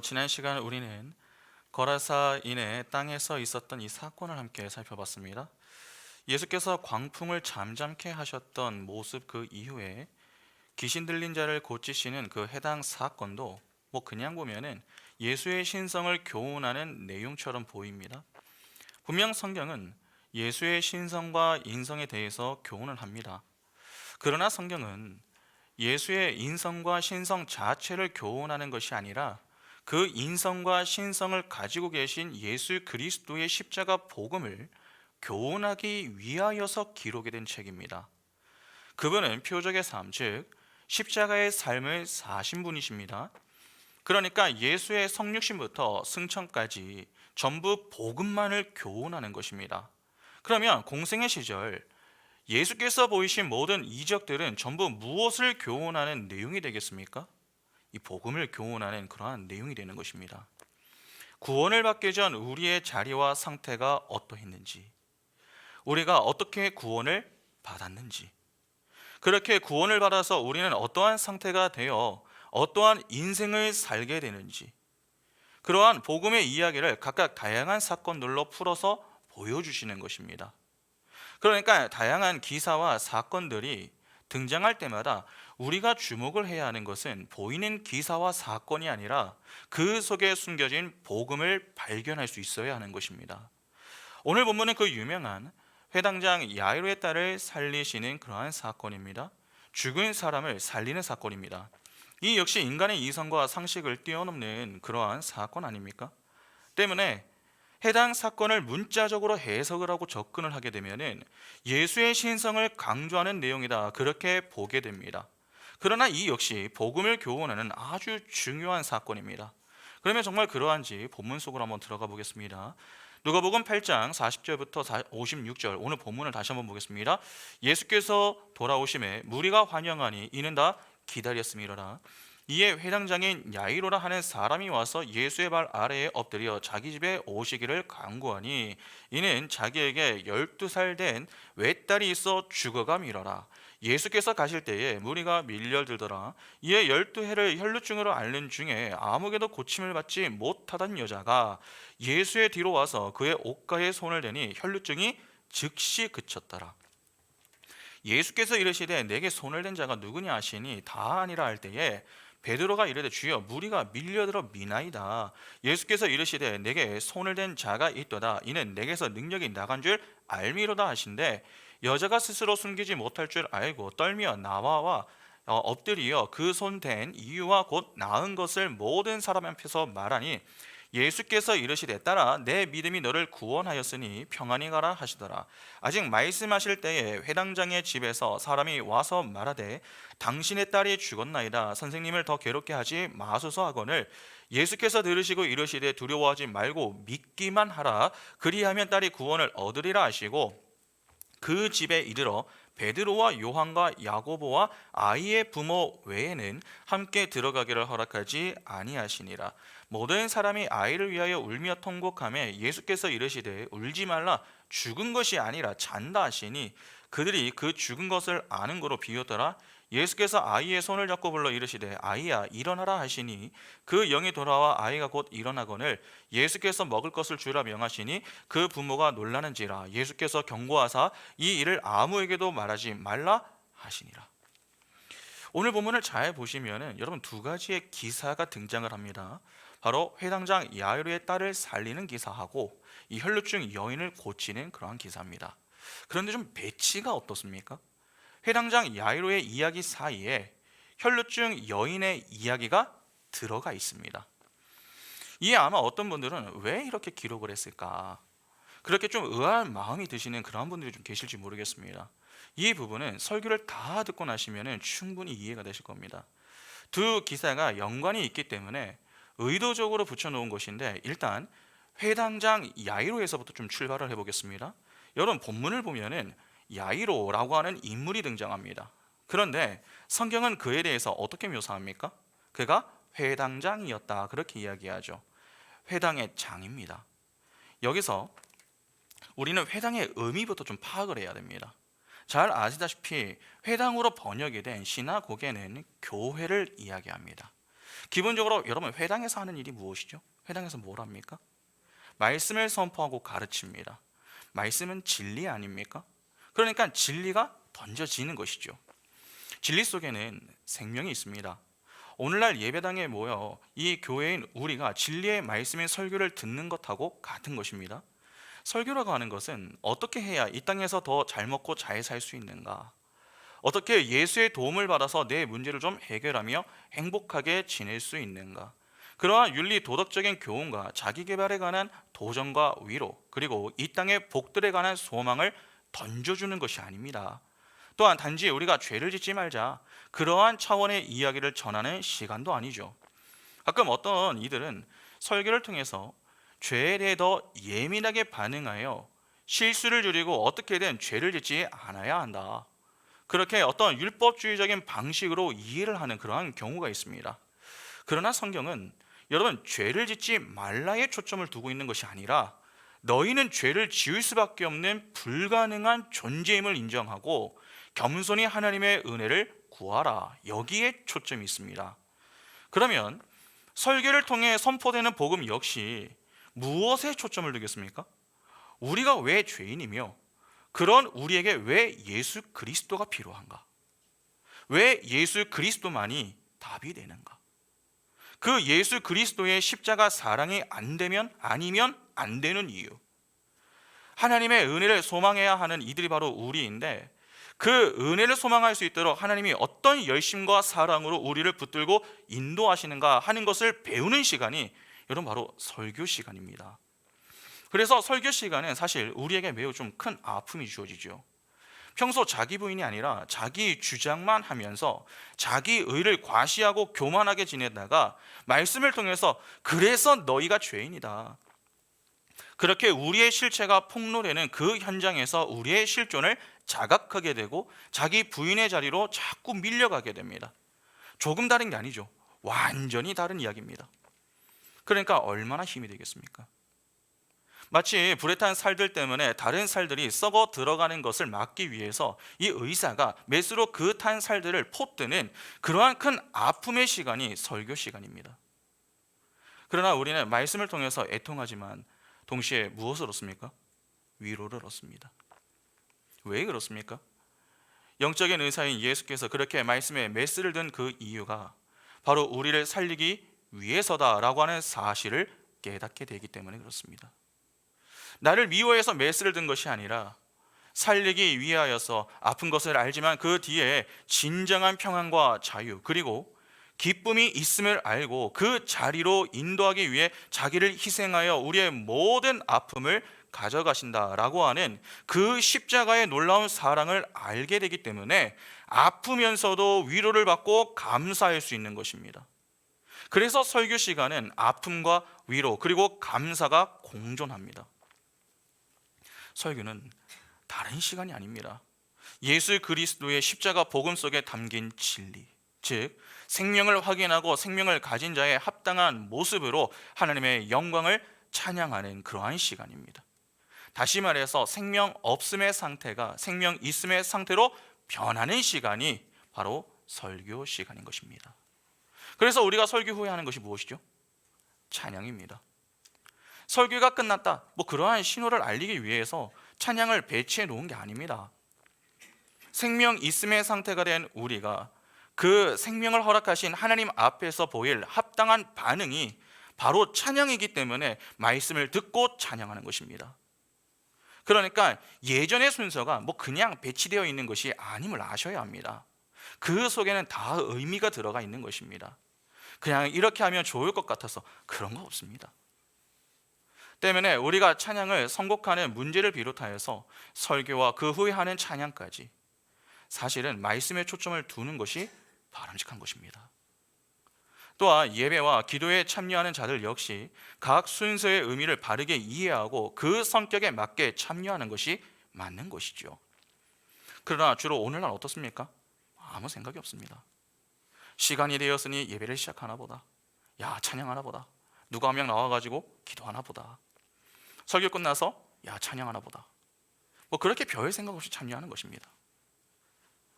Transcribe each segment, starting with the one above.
지난 시간 우리는 거라사인의 땅에서 있었던 이 사건을 함께 살펴봤습니다. 예수께서 광풍을 잠잠케 하셨던 모습 그 이후에 귀신 들린 자를 고치시는 그 해당 사건도 그냥 보면은 예수의 신성을 교훈하는 내용처럼 보입니다. 분명 성경은 예수의 신성과 인성에 대해서 교훈을 합니다. 그러나 성경은 예수의 인성과 신성 자체를 교훈하는 것이 아니라 그 인성과 신성을 가지고 계신 예수 그리스도의 십자가 복음을 교훈하기 위하여서 기록이 된 책입니다. 그분은 표적의 삶, 즉 십자가의 삶을 사신 분이십니다. 그러니까 예수의 성육신부터 승천까지 전부 복음만을 교훈하는 것입니다. 그러면 공생의 시절 예수께서 보이신 모든 이적들은 전부 무엇을 교훈하는 내용이 되겠습니까? 이 복음을 교훈하는 그러한 내용이 되는 것입니다. 구원을 받기 전 우리의 자리와 상태가 어떠했는지, 우리가 어떻게 구원을 받았는지, 그렇게 구원을 받아서 우리는 어떠한 상태가 되어 어떠한 인생을 살게 되는지, 그러한 복음의 이야기를 각각 다양한 사건들로 풀어서 보여주시는 것입니다. 그러니까 다양한 기사와 사건들이 등장할 때마다 우리가 주목을 해야 하는 것은 보이는 기사와 사건이 아니라 그 속에 숨겨진 복음을 발견할 수 있어야 하는 것입니다. 오늘 본문은 그 유명한 회당장 야이로의 딸을 살리시는 그러한 사건입니다. 죽은 사람을 살리는 사건입니다. 이 역시 인간의 이성과 상식을 뛰어넘는 그러한 사건 아닙니까? 때문에 해당 사건을 문자적으로 해석을 하고 접근을 하게 되면은 예수의 신성을 강조하는 내용이다, 그렇게 보게 됩니다. 그러나 이 역시 복음을 교훈하는 아주 중요한 사건입니다. 그러면 정말 그러한지 본문 속으로 한번 들어가 보겠습니다. 누가복음 8장 40절부터 56절, 오늘 본문을 다시 한번 보겠습니다. 예수께서 돌아오심에 무리가 환영하니 이는 다 기다렸음이로라. 이에 회당장인 야이로라 하는 사람이 와서 예수의 발 아래에 엎드려 자기 집에 오시기를 간구하니 이는 자기에게 12살 된 외딸이 있어 죽어감이러라. 예수께서 가실 때에 무리가 밀려들더라. 이에 12해를 혈루증으로 앓는 중에 아무개도 고침을 받지 못하던 여자가 예수의 뒤로 와서 그의 옷가에 손을 대니 혈루증이 즉시 그쳤더라. 예수께서 이르시되 내게 손을 댄 자가 누구냐 하시니 다 아니라 할 때에 베드로가 이르되 주여 무리가 밀려들어 미나이다. 예수께서 이르시되 내게 손을 댄 자가 있도다. 이는 내게서 능력이 나간 줄 알미로다 하신대 여자가 스스로 숨기지 못할 줄 알고 떨며 나와 엎드리어 그 손 댄 이유와 곧 나은 것을 모든 사람 앞에서 말하니 예수께서 이르시되 딸아 내 믿음이 너를 구원하였으니 평안히 가라 하시더라. 아직 말씀하실 때에 회당장의 집에서 사람이 와서 말하되 당신의 딸이 죽었나이다. 선생님을 더 괴롭게 하지 마소서 하거늘 예수께서 들으시고 이르시되 두려워하지 말고 믿기만 하라. 그리하면 딸이 구원을 얻으리라 하시고 그 집에 이르러 베드로와 요한과 야고보와 아이의 부모 외에는 함께 들어가기를 허락하지 아니하시니라. 모든 사람이 아이를 위하여 울며 통곡하며 예수께서 이르시되 울지 말라 죽은 것이 아니라 잔다 하시니 그들이 그 죽은 것을 아는 거로 비웃더라. 예수께서 아이의 손을 잡고 불러 이르시되 아이야 일어나라 하시니 그 영이 돌아와 아이가 곧 일어나거늘 예수께서 먹을 것을 주라 명하시니 그 부모가 놀라는지라. 예수께서 경고하사 이 일을 아무에게도 말하지 말라 하시니라. 오늘 본문을 잘 보시면은 여러분 두 가지의 기사가 등장을 합니다. 바로 회당장 야이로의 딸을 살리는 기사하고 이 혈루증 여인을 고치는 그러한 기사입니다. 그런데 좀 배치가 어떻습니까? 회당장 야이로의 이야기 사이에 혈루증 여인의 이야기가 들어가 있습니다. 이에 아마 어떤 분들은 왜 이렇게 기록을 했을까? 그렇게 좀 의아한 마음이 드시는 그런 분들이 좀 계실지 모르겠습니다. 이 부분은 설교를 다 듣고 나시면 충분히 이해가 되실 겁니다. 두 기사가 연관이 있기 때문에 의도적으로 붙여놓은 것인데 일단 회당장 야이로에서부터 좀 출발을 해보겠습니다. 여러분 본문을 보면은 야이로라고 하는 인물이 등장합니다. 그런데 성경은 그에 대해서 어떻게 묘사합니까? 그가 회당장이었다, 그렇게 이야기하죠. 회당의 장입니다. 여기서 우리는 회당의 의미부터 좀 파악을 해야 됩니다. 잘 아시다시피 회당으로 번역이 된 시나고게는 교회를 이야기합니다. 기본적으로 여러분 회당에서 하는 일이 무엇이죠? 회당에서 뭘 합니까? 말씀을 선포하고 가르칩니다. 말씀은 진리 아닙니까? 그러니까 진리가 던져지는 것이죠. 진리 속에는 생명이 있습니다. 오늘날 예배당에 모여 이 교회인 우리가 진리의 말씀인 설교를 듣는 것하고 같은 것입니다. 설교라고 하는 것은 어떻게 해야 이 땅에서 더 잘 먹고 잘 살 수 있는가? 어떻게 예수의 도움을 받아서 내 문제를 좀 해결하며 행복하게 지낼 수 있는가? 그러한 윤리 도덕적인 교훈과 자기 개발에 관한 도전과 위로, 그리고 이 땅의 복들에 관한 소망을 던져주는 것이 아닙니다. 또한 단지 우리가 죄를 짓지 말자, 그러한 차원의 이야기를 전하는 시간도 아니죠. 가끔 어떤 이들은 설교를 통해서 죄에 대해 더 예민하게 반응하여 실수를 줄이고 어떻게든 죄를 짓지 않아야 한다, 그렇게 어떤 율법주의적인 방식으로 이해를 하는 그러한 경우가 있습니다. 그러나 성경은 여러분 죄를 짓지 말라에 초점을 두고 있는 것이 아니라 너희는 죄를 지을 수밖에 없는 불가능한 존재임을 인정하고 겸손히 하나님의 은혜를 구하라, 여기에 초점이 있습니다. 그러면 설교를 통해 선포되는 복음 역시 무엇에 초점을 두겠습니까? 우리가 왜 죄인이며 그런 우리에게 왜 예수 그리스도가 필요한가? 왜 예수 그리스도만이 답이 되는가? 그 예수 그리스도의 십자가 사랑이 안 되면 아니면 안 되는 이유, 하나님의 은혜를 소망해야 하는 이들이 바로 우리인데, 그 은혜를 소망할 수 있도록 하나님이 어떤 열심과 사랑으로 우리를 붙들고 인도하시는가 하는 것을 배우는 시간이 여러분 바로 설교 시간입니다. 그래서 설교 시간은 사실 우리에게 매우 좀 큰 아픔이 주어지죠. 평소 자기 부인이 아니라 자기 주장만 하면서 자기 의를 과시하고 교만하게 지내다가 말씀을 통해서 그래서 너희가 죄인이다, 그렇게 우리의 실체가 폭로되는 그 현장에서 우리의 실존을 자각하게 되고 자기 부인의 자리로 자꾸 밀려가게 됩니다. 조금 다른 게 아니죠. 완전히 다른 이야기입니다. 그러니까 얼마나 힘이 되겠습니까? 마치 불에 탄 살들 때문에 다른 살들이 썩어 들어가는 것을 막기 위해서 이 의사가 메스로 그 탄 살들을 포뜨는 그러한 큰 아픔의 시간이 설교 시간입니다. 그러나 우리는 말씀을 통해서 애통하지만 동시에 무엇을 얻습니까? 위로를 얻습니다. 왜 그렇습니까? 영적인 의사인 예수께서 그렇게 말씀에 메스를 든 그 이유가 바로 우리를 살리기 위해서다라고 하는 사실을 깨닫게 되기 때문에 그렇습니다. 나를 미워해서 메스를 든 것이 아니라 살리기 위하여서 아픈 것을 알지만 그 뒤에 진정한 평안과 자유, 그리고 기쁨이 있음을 알고 그 자리로 인도하기 위해 자기를 희생하여 우리의 모든 아픔을 가져가신다라고 하는 그 십자가의 놀라운 사랑을 알게 되기 때문에 아프면서도 위로를 받고 감사할 수 있는 것입니다. 그래서 설교 시간은 아픔과 위로 그리고 감사가 공존합니다. 설교는 다른 시간이 아닙니다. 예수 그리스도의 십자가 복음 속에 담긴 진리, 즉 생명을 확인하고 생명을 가진 자의 합당한 모습으로 하나님의 영광을 찬양하는 그러한 시간입니다. 다시 말해서 생명 없음의 상태가 생명 있음의 상태로 변하는 시간이 바로 설교 시간인 것입니다. 그래서 우리가 설교 후에 하는 것이 무엇이죠? 찬양입니다. 설교가 끝났다, 그러한 신호를 알리기 위해서 찬양을 배치해 놓은 게 아닙니다. 생명 있음의 상태가 된 우리가 그 생명을 허락하신 하나님 앞에서 보일 합당한 반응이 바로 찬양이기 때문에 말씀을 듣고 찬양하는 것입니다. 그러니까 예전의 순서가 그냥 배치되어 있는 것이 아님을 아셔야 합니다. 그 속에는 다 의미가 들어가 있는 것입니다. 그냥 이렇게 하면 좋을 것 같아서 그런 거 없습니다. 때문에 우리가 찬양을 선곡하는 문제를 비롯하여서 설교와 그 후에 하는 찬양까지 사실은 말씀에 초점을 두는 것이 바람직한 것입니다. 또한 예배와 기도에 참여하는 자들 역시 각 순서의 의미를 바르게 이해하고 그 성격에 맞게 참여하는 것이 맞는 것이죠. 그러나 주로 오늘날 어떻습니까? 아무 생각이 없습니다. 시간이 되었으니 예배를 시작하나 보다, 찬양하나 보다, 누가 한 명 나와가지고 기도하나 보다, 설교 끝나서 찬양하나 보다, 그렇게 별 생각 없이 참여하는 것입니다.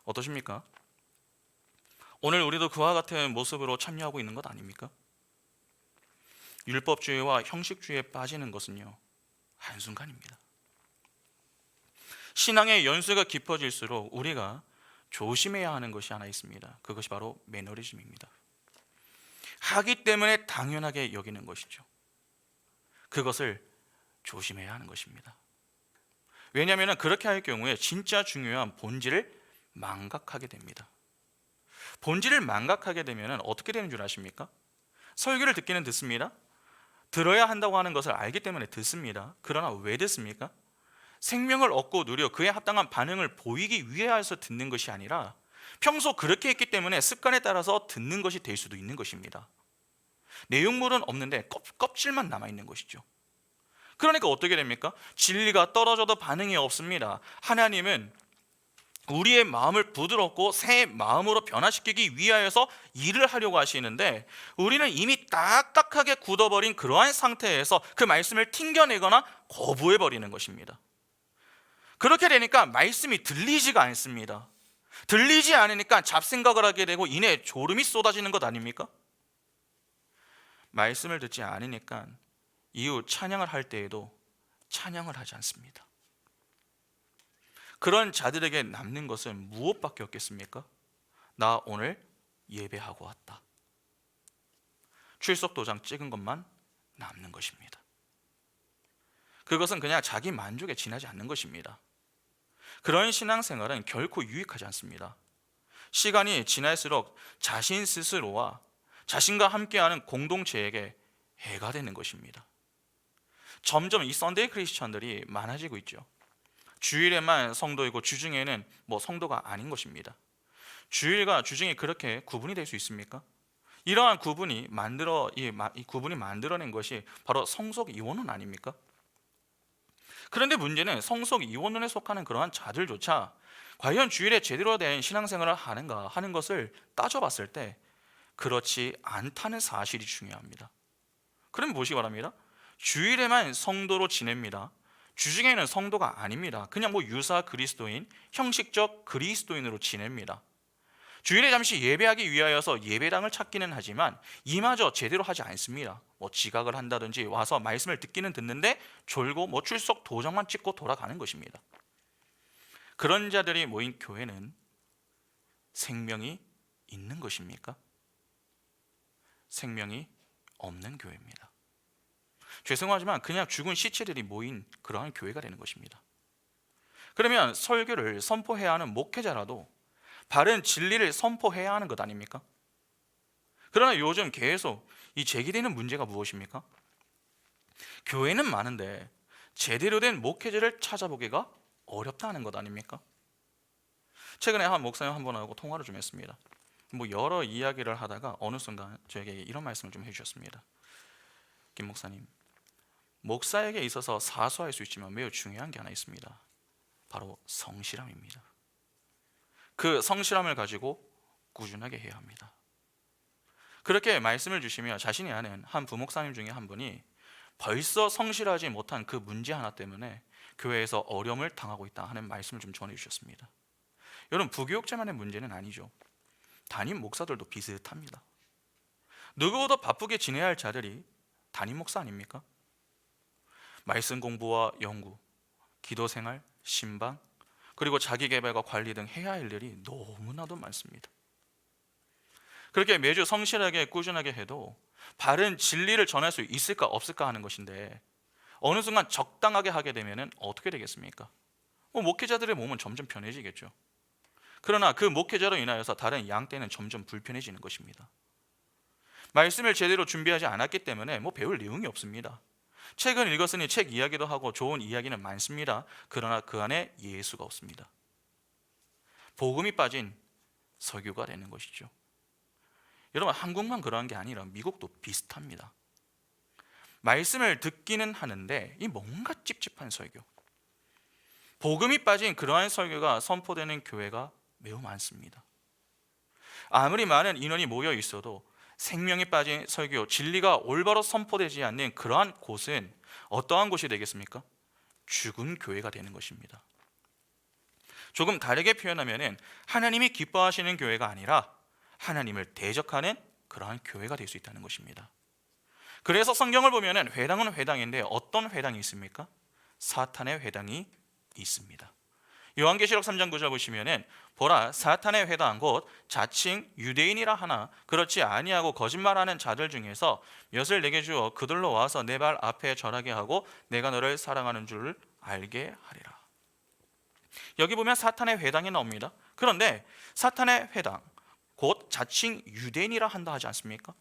어떠십니까? 오늘 우리도 그와 같은 모습으로 참여하고 있는 것 아닙니까? 율법주의와 형식주의에 빠지는 것은요, 한순간입니다. 신앙의 연수가 깊어질수록 우리가 조심해야 하는 것이 하나 있습니다. 그것이 바로 매너리즘입니다. 하기 때문에 당연하게 여기는 것이죠. 그것을 조심해야 하는 것입니다. 왜냐하면 그렇게 할 경우에 진짜 중요한 본질을 망각하게 됩니다. 본질을 망각하게 되면 어떻게 되는 줄 아십니까? 설교를 듣기는 듣습니다. 들어야 한다고 하는 것을 알기 때문에 듣습니다. 그러나 왜 듣습니까? 생명을 얻고 누려 그에 합당한 반응을 보이기 위해서 듣는 것이 아니라 평소 그렇게 했기 때문에 습관에 따라서 듣는 것이 될 수도 있는 것입니다. 내용물은 없는데 껍질만 남아있는 것이죠. 그러니까 어떻게 됩니까? 진리가 떨어져도 반응이 없습니다. 하나님은 우리의 마음을 부드럽고 새 마음으로 변화시키기 위하여서 일을 하려고 하시는데 우리는 이미 딱딱하게 굳어버린 그러한 상태에서 그 말씀을 튕겨내거나 거부해버리는 것입니다. 그렇게 되니까 말씀이 들리지가 않습니다. 들리지 않으니까 잡생각을 하게 되고 이내 졸음이 쏟아지는 것 아닙니까? 말씀을 듣지 않으니까 이후 찬양을 할 때에도 찬양을 하지 않습니다. 그런 자들에게 남는 것은 무엇밖에 없겠습니까? 나 오늘 예배하고 왔다. 출석 도장 찍은 것만 남는 것입니다. 그것은 그냥 자기 만족에 지나지 않는 것입니다. 그런 신앙생활은 결코 유익하지 않습니다. 시간이 지날수록 자신 스스로와 자신과 함께하는 공동체에게 해가 되는 것입니다. 점점 이 썬데이 크리스천들이 많아지고 있죠. 주일에만 성도이고 주중에는 성도가 아닌 것입니다. 주일과 주중이 그렇게 구분이 될 수 있습니까? 이러한 구분이 만들어낸 것이 바로 성속 이원론 아닙니까? 그런데 문제는 성속 이원론에 속하는 그러한 자들조차 과연 주일에 제대로 된 신앙생활을 하는가 하는 것을 따져봤을 때 그렇지 않다는 사실이 중요합니다. 그럼 무엇이 바랍니다? 주일에만 성도로 지냅니다. 주중에는 성도가 아닙니다. 그냥 유사 그리스도인, 형식적 그리스도인으로 지냅니다. 주일에 잠시 예배하기 위하여서 예배당을 찾기는 하지만 이마저 제대로 하지 않습니다. 지각을 한다든지 와서 말씀을 듣기는 듣는데 졸고 출석 도장만 찍고 돌아가는 것입니다. 그런 자들이 모인 교회는 생명이 있는 것입니까? 생명이 없는 교회입니다. 죄송하지만 그냥 죽은 시체들이 모인 그러한 교회가 되는 것입니다. 그러면 설교를 선포해야 하는 목회자라도 바른 진리를 선포해야 하는 것 아닙니까? 그러나 요즘 계속 이 제기되는 문제가 무엇입니까? 교회는 많은데 제대로 된 목회자를 찾아보기가 어렵다는 것 아닙니까? 최근에 한 목사님 한 분하고 통화를 좀 했습니다. 여러 이야기를 하다가 어느 순간 저에게 이런 말씀을 좀 해주셨습니다. 김 목사님, 목사에게 있어서 사소할 수 있지만 매우 중요한 게 하나 있습니다. 바로 성실함입니다. 그 성실함을 가지고 꾸준하게 해야 합니다. 그렇게 말씀을 주시며 자신이 아는 한 부목사님 중에 한 분이 벌써 성실하지 못한 그 문제 하나 때문에 교회에서 어려움을 당하고 있다 하는 말씀을 좀 전해주셨습니다. 여러분, 부교육자만의 문제는 아니죠. 담임 목사들도 비슷합니다. 누구보다 바쁘게 지내야 할 자들이 담임 목사 아닙니까? 말씀 공부와 연구, 기도 생활, 신방, 그리고 자기 개발과 관리 등 해야 할 일이 너무나도 많습니다. 그렇게 매주 성실하게 꾸준하게 해도 바른 진리를 전할 수 있을까 없을까 하는 것인데 어느 순간 적당하게 하게 되면 어떻게 되겠습니까? 목회자들의 몸은 점점 편해지겠죠. 그러나 그 목회자로 인하여서 다른 양떼는 점점 불편해지는 것입니다. 말씀을 제대로 준비하지 않았기 때문에 배울 내용이 없습니다. 책은 읽었으니 책 이야기도 하고 좋은 이야기는 많습니다. 그러나 그 안에 예수가 없습니다. 복음이 빠진 설교가 되는 것이죠. 여러분, 한국만 그러한 게 아니라 미국도 비슷합니다. 말씀을 듣기는 하는데 이 뭔가 찝찝한 설교, 복음이 빠진 그러한 설교가 선포되는 교회가 매우 많습니다. 아무리 많은 인원이 모여 있어도 생명이 빠진 설교, 진리가 올바로 선포되지 않는 그러한 곳은 어떠한 곳이 되겠습니까? 죽은 교회가 되는 것입니다. 조금 다르게 표현하면 하나님이 기뻐하시는 교회가 아니라 하나님을 대적하는 그러한 교회가 될 수 있다는 것입니다. 그래서 성경을 보면은 회당은 회당인데 어떤 회당이 있습니까? 사탄의 회당이 있습니다. 요한계시록 3장 9절 보시면은 보라 사탄의 회당 곧 자칭 유대인이라 하나 그렇지 아니하고 거짓말하는 자들 중에서 몇을 내게 주어 그들로 와서 내 발 앞에 절하게 하고 내가 너를 사랑하는 줄 알게 하리라. 여기 보면 사탄의 회당이 나옵니다. 그런데 사탄의 회당 곧 자칭 유대인이라 한다 하지 않습니까?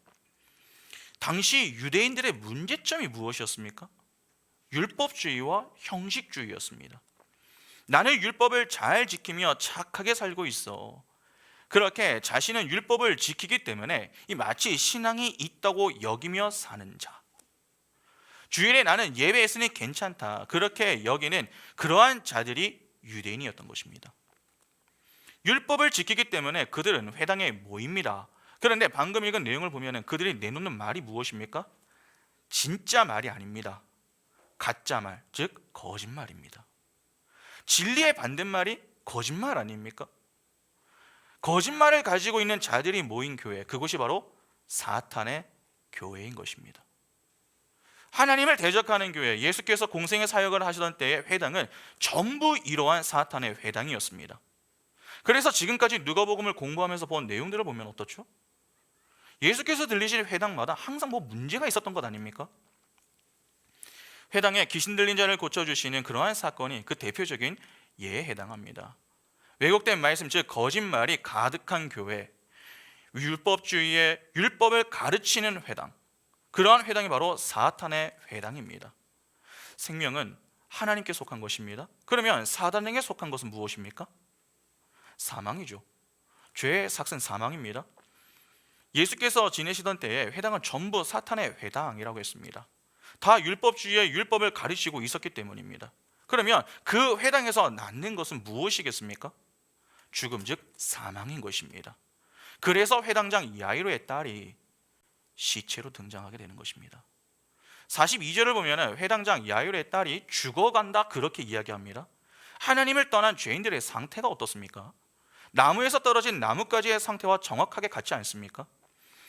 당시 유대인들의 문제점이 무엇이었습니까? 율법주의와 형식주의였습니다. 나는 율법을 잘 지키며 착하게 살고 있어. 그렇게 자신은 율법을 지키기 때문에 마치 신앙이 있다고 여기며 사는 자. 주일에 나는 예배했으니 괜찮다. 그렇게 여기는 그러한 자들이 유대인이었던 것입니다. 율법을 지키기 때문에 그들은 회당에 모입니다. 그런데 방금 읽은 내용을 보면 그들이 내놓는 말이 무엇입니까? 진짜 말이 아닙니다. 가짜 말, 즉 거짓말입니다. 진리의 반대말이 거짓말 아닙니까? 거짓말을 가지고 있는 자들이 모인 교회, 그곳이 바로 사탄의 교회인 것입니다. 하나님을 대적하는 교회, 예수께서 공생의 사역을 하시던 때의 회당은 전부 이러한 사탄의 회당이었습니다. 그래서 지금까지 누가복음을 공부하면서 본 내용들을 보면 어떻죠? 예수께서 들리신 회당마다 항상 문제가 있었던 것 아닙니까? 회당에 귀신 들린 자를 고쳐주시는 그러한 사건이 그 대표적인 예에 해당합니다. 왜곡된 말씀, 즉 거짓말이 가득한 교회, 율법주의의 율법을 가르치는 회당, 그러한 회당이 바로 사탄의 회당입니다. 생명은 하나님께 속한 것입니다. 그러면 사단에게 속한 것은 무엇입니까? 사망이죠. 죄의 삭은 사망입니다. 예수께서 지내시던 때에 회당은 전부 사탄의 회당이라고 했습니다. 다 율법주의의 율법을 가르치고 있었기 때문입니다. 그러면 그 회당에서 낳는 것은 무엇이겠습니까? 죽음, 즉 사망인 것입니다. 그래서 회당장 야이로의 딸이 시체로 등장하게 되는 것입니다. 42절을 보면 회당장 야이로의 딸이 죽어간다 그렇게 이야기합니다. 하나님을 떠난 죄인들의 상태가 어떻습니까? 나무에서 떨어진 나뭇가지의 상태와 정확하게 같지 않습니까?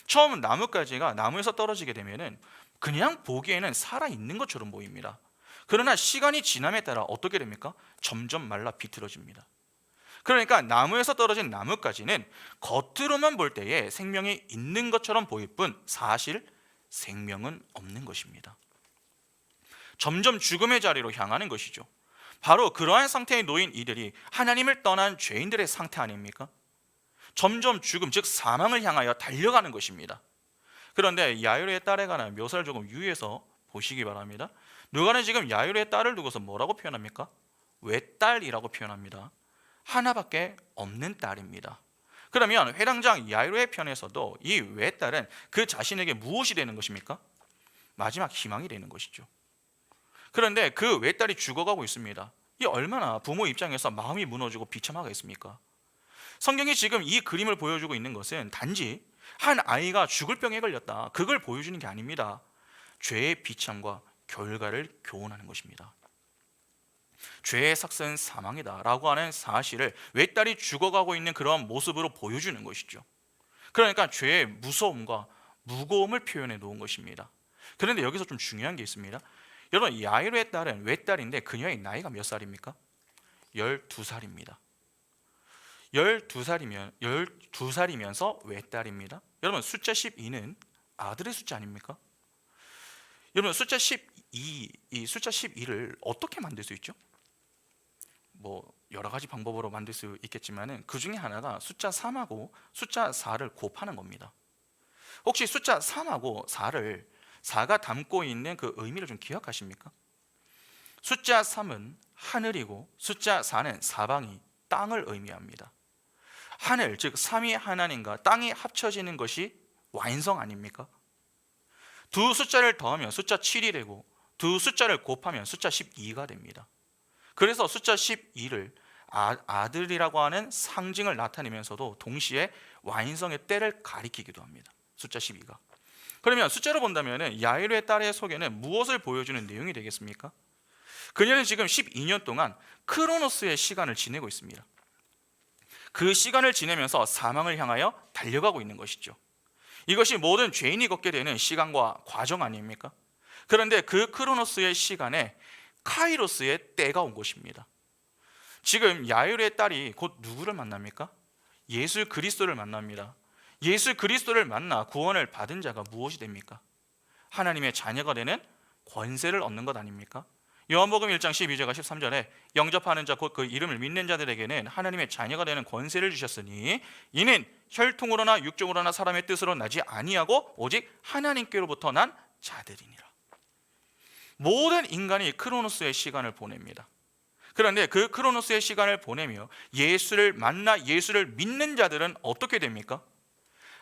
처음 나뭇가지가 나무에서 떨어지게 되면 그냥 보기에는 살아있는 것처럼 보입니다. 그러나 시간이 지남에 따라 어떻게 됩니까? 점점 말라 비틀어집니다. 그러니까 나무에서 떨어진 나뭇가지는 겉으로만 볼 때에 생명이 있는 것처럼 보일 뿐 사실 생명은 없는 것입니다. 점점 죽음의 자리로 향하는 것이죠. 바로 그러한 상태에 놓인 이들이 하나님을 떠난 죄인들의 상태 아닙니까? 점점 죽음, 즉 사망을 향하여 달려가는 것입니다. 그런데 야이로의 딸에 관한 묘사를 조금 유의해서 보시기 바랍니다. 누가는 지금 야이로의 딸을 두고서 뭐라고 표현합니까? 외딸이라고 표현합니다. 하나밖에 없는 딸입니다. 그러면 회당장 야이로의 편에서도 이 외딸은 그 자신에게 무엇이 되는 것입니까? 마지막 희망이 되는 것이죠. 그런데 그 외딸이 죽어가고 있습니다. 이 얼마나 부모 입장에서 마음이 무너지고 비참하겠습니까? 성경이 지금 이 그림을 보여주고 있는 것은 단지 한 아이가 죽을 병에 걸렸다, 그걸 보여주는 게 아닙니다. 죄의 비참과 결과를 교훈하는 것입니다. 죄의 삭은 사망이다 라고 하는 사실을 외딸이 죽어가고 있는 그런 모습으로 보여주는 것이죠. 그러니까 죄의 무서움과 무거움을 표현해 놓은 것입니다. 그런데 여기서 좀 중요한 게 있습니다. 여러분, 야이로의 딸은 외딸인데 그녀의 나이가 몇 살입니까? 12살입니다. 12살이면서 외딸입니다. 여러분, 숫자 12는 아들의 숫자 아닙니까? 여러분, 숫자 12를 어떻게 만들 수 있죠? 여러 가지 방법으로 만들 수 있겠지만 그 중에 하나가 숫자 3하고 숫자 4를 곱하는 겁니다. 혹시 숫자 3하고 4가 담고 있는 그 의미를 좀 기억하십니까? 숫자 3은 하늘이고 숫자 4는 사방이 땅을 의미합니다. 하늘, 즉 삼위 하나님과 땅이 합쳐지는 것이 완성 아닙니까? 두 숫자를 더하면 숫자 7이 되고 두 숫자를 곱하면 숫자 12가 됩니다. 그래서 숫자 12를 아들이라고 하는 상징을 나타내면서도 동시에 완성의 때를 가리키기도 합니다. 숫자 12가. 그러면 숫자로 본다면 야이로의 딸의 속에는 무엇을 보여주는 내용이 되겠습니까? 그녀는 지금 12년 동안 크로노스의 시간을 지내고 있습니다. 그 시간을 지내면서 사망을 향하여 달려가고 있는 것이죠. 이것이 모든 죄인이 걷게 되는 시간과 과정 아닙니까? 그런데 그 크로노스의 시간에 카이로스의 때가 온 것입니다. 지금 야이로의 딸이 곧 누구를 만납니까? 예수 그리스도를 만납니다. 예수 그리스도를 만나 구원을 받은 자가 무엇이 됩니까? 하나님의 자녀가 되는 권세를 얻는 것 아닙니까? 요한복음 1장 12절과 13절에 영접하는 자 곧 그 이름을 믿는 자들에게는 하나님의 자녀가 되는 권세를 주셨으니 이는 혈통으로나 육종으로나 사람의 뜻으로 나지 아니하고 오직 하나님께로부터 난 자들이니라. 모든 인간이 크로노스의 시간을 보냅니다. 그런데 그 크로노스의 시간을 보내며 예수를 만나 예수를 믿는 자들은 어떻게 됩니까?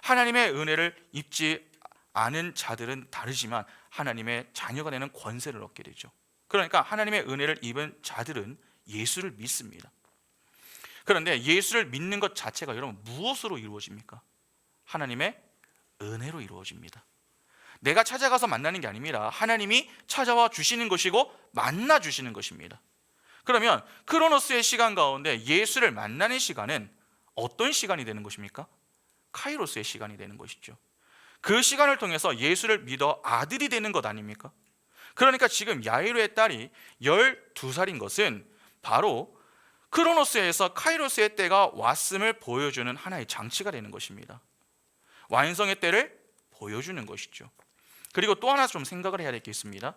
하나님의 은혜를 입지 않은 자들은 다르지만 하나님의 자녀가 되는 권세를 얻게 되죠. 그러니까 하나님의 은혜를 입은 자들은 예수를 믿습니다. 그런데 예수를 믿는 것 자체가 여러분 무엇으로 이루어집니까? 하나님의 은혜로 이루어집니다. 내가 찾아가서 만나는 게 아닙니다. 하나님이 찾아와 주시는 것이고 만나 주시는 것입니다. 그러면 크로노스의 시간 가운데 예수를 만나는 시간은 어떤 시간이 되는 것입니까? 카이로스의 시간이 되는 것이죠. 그 시간을 통해서 예수를 믿어 아들이 되는 것 아닙니까? 그러니까 지금 야이로의 딸이 12살인 것은 바로 크로노스에서 카이로스의 때가 왔음을 보여주는 하나의 장치가 되는 것입니다. 완성의 때를 보여주는 것이죠. 그리고 또 하나 좀 생각을 해야 될 게 있습니다.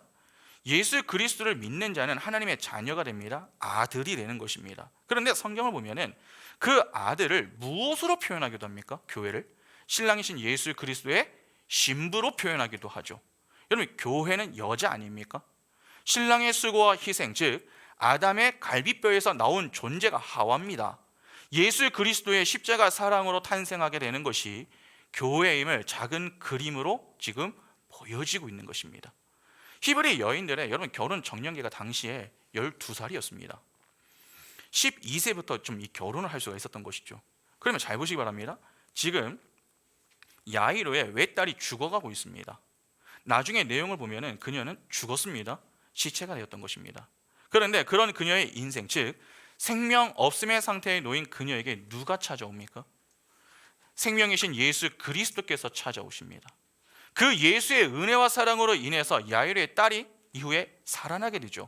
예수 그리스도를 믿는 자는 하나님의 자녀가 됩니다. 아들이 되는 것입니다. 그런데 성경을 보면은 그 아들을 무엇으로 표현하기도 합니까? 교회를 신랑이신 예수 그리스도의 신부로 표현하기도 하죠. 여러분, 교회는 여자 아닙니까? 신랑의 수고와 희생, 즉 아담의 갈비뼈에서 나온 존재가 하와입니다. 예수 그리스도의 십자가 사랑으로 탄생하게 되는 것이 교회임을 작은 그림으로 지금 보여지고 있는 것입니다. 히브리 여인들의 여러분 결혼 정년기가 당시에 12살이었습니다. 12세부터 좀 이 결혼을 할 수가 있었던 것이죠. 그러면 잘 보시기 바랍니다. 지금 야이로의 외딸이 죽어가고 있습니다. 나중에 내용을 보면은 그녀는 죽었습니다. 시체가 되었던 것입니다. 그런데 그런 그녀의 인생, 즉 생명 없음의 상태에 놓인 그녀에게 누가 찾아옵니까? 생명이신 예수 그리스도께서 찾아오십니다. 그 예수의 은혜와 사랑으로 인해서 야이로의 딸이 이후에 살아나게 되죠.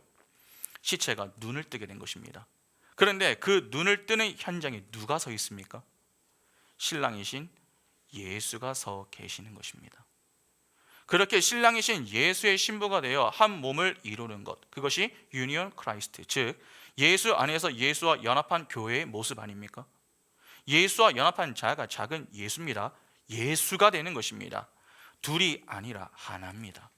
시체가 눈을 뜨게 된 것입니다. 그런데 그 눈을 뜨는 현장에 누가 서 있습니까? 신랑이신 예수가 서 계시는 것입니다. 그렇게 신랑이신 예수의 신부가 되어 한 몸을 이루는 것, 그것이 유니온 크라이스트, 즉 예수 안에서 예수와 연합한 교회의 모습 아닙니까? 예수와 연합한 자가 작은 예수입니다. 예수가 되는 것입니다. 둘이 아니라 하나입니다.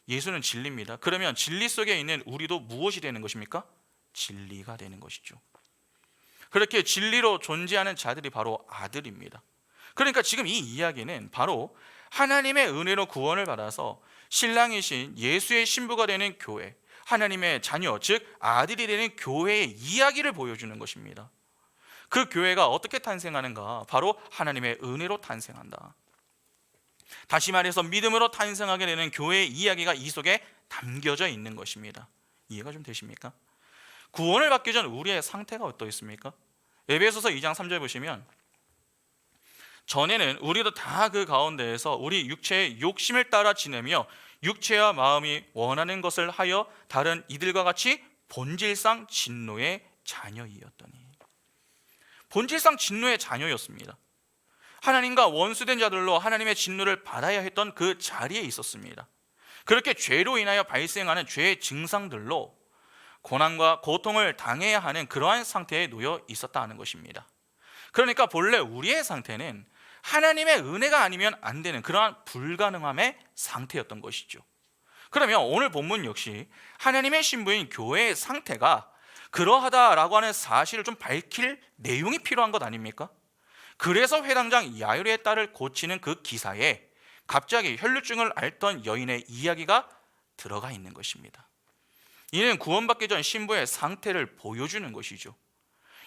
예수는 진리입니다. 그러면 진리 속에 있는 우리도 무엇이 되는 것입니까? 진리가 되는 것이죠. 그렇게 진리로 존재하는 자들이 바로 아들입니다. 그러니까 지금 이 이야기는 바로 하나님의 은혜로 구원을 받아서 신랑이신 예수의 신부가 되는 교회, 하나님의 자녀, 즉 아들이 되는 교회의 이야기를 보여주는 것입니다. 그 교회가 어떻게 탄생하는가? 바로 하나님의 은혜로 탄생한다. 다시 말해서 믿음으로 탄생하게 되는 교회의 이야기가 이 속에 담겨져 있는 것입니다. 이해가 좀 되십니까? 구원을 받기 전 우리의 상태가 어떠했습니까? 에베소서 2장 3절 보시면 전에는 우리도 다 그 가운데에서 우리 육체의 욕심을 따라 지내며 육체와 마음이 원하는 것을 하여 다른 이들과 같이 본질상 진노의 자녀이었더니, 본질상 진노의 자녀였습니다. 하나님과 원수된 자들로 하나님의 진노를 받아야 했던 그 자리에 있었습니다. 그렇게 죄로 인하여 발생하는 죄의 증상들로 고난과 고통을 당해야 하는 그러한 상태에 놓여 있었다 하는 것입니다. 그러니까 본래 우리의 상태는 하나님의 은혜가 아니면 안 되는 그러한 불가능함의 상태였던 것이죠. 그러면 오늘 본문 역시 하나님의 신부인 교회의 상태가 그러하다라고 하는 사실을 좀 밝힐 내용이 필요한 것 아닙니까? 그래서 회당장 야이로의 딸을 고치는 그 기사에 갑자기 혈루증을 앓던 여인의 이야기가 들어가 있는 것입니다. 이는 구원받기 전 신부의 상태를 보여주는 것이죠.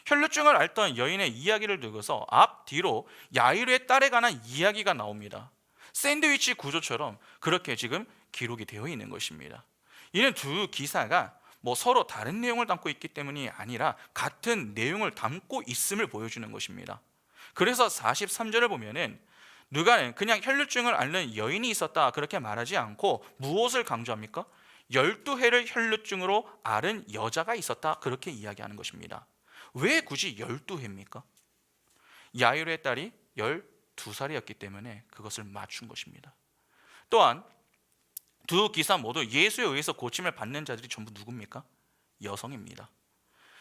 혈루증을 앓던 여인의 이야기를 두고서 앞뒤로 야이로의 딸에 관한 이야기가 나옵니다. 샌드위치 구조처럼 그렇게 지금 기록이 되어 있는 것입니다. 이는 두 기사가 뭐 서로 다른 내용을 담고 있기 때문이 아니라 같은 내용을 담고 있음을 보여주는 것입니다. 그래서 43절을 보면은 누가는 그냥 혈루증을 앓는 여인이 있었다 그렇게 말하지 않고 무엇을 강조합니까? 12해를 혈루증으로 앓은 여자가 있었다 그렇게 이야기하는 것입니다. 왜 굳이 12해입니까? 야이로의 딸이 12살이었기 때문에 그것을 맞춘 것입니다. 또한 두 기사 모두 예수에 의해서 고침을 받는 자들이 전부 누굽니까? 여성입니다.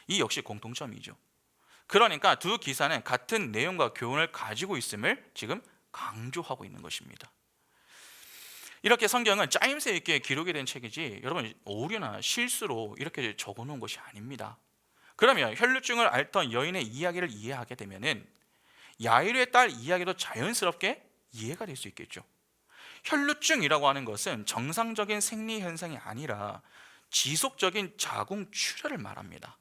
이 역시 공통점이죠. 그러니까 두 기사는 같은 내용과 교훈을 가지고 있음을 지금 강조하고 있는 것입니다. 이렇게 성경은 짜임새 있게 기록이 된 책이지 여러분 오류나 실수로 이렇게 적어놓은 것이 아닙니다. 그러면 혈루증을 앓던 여인의 이야기를 이해하게 되면은 야이로의 딸 이야기도 자연스럽게 이해가 될 수 있겠죠. 혈루증이라고 하는 것은 정상적인 생리 현상이 아니라 지속적인 자궁 출혈을 말합니다.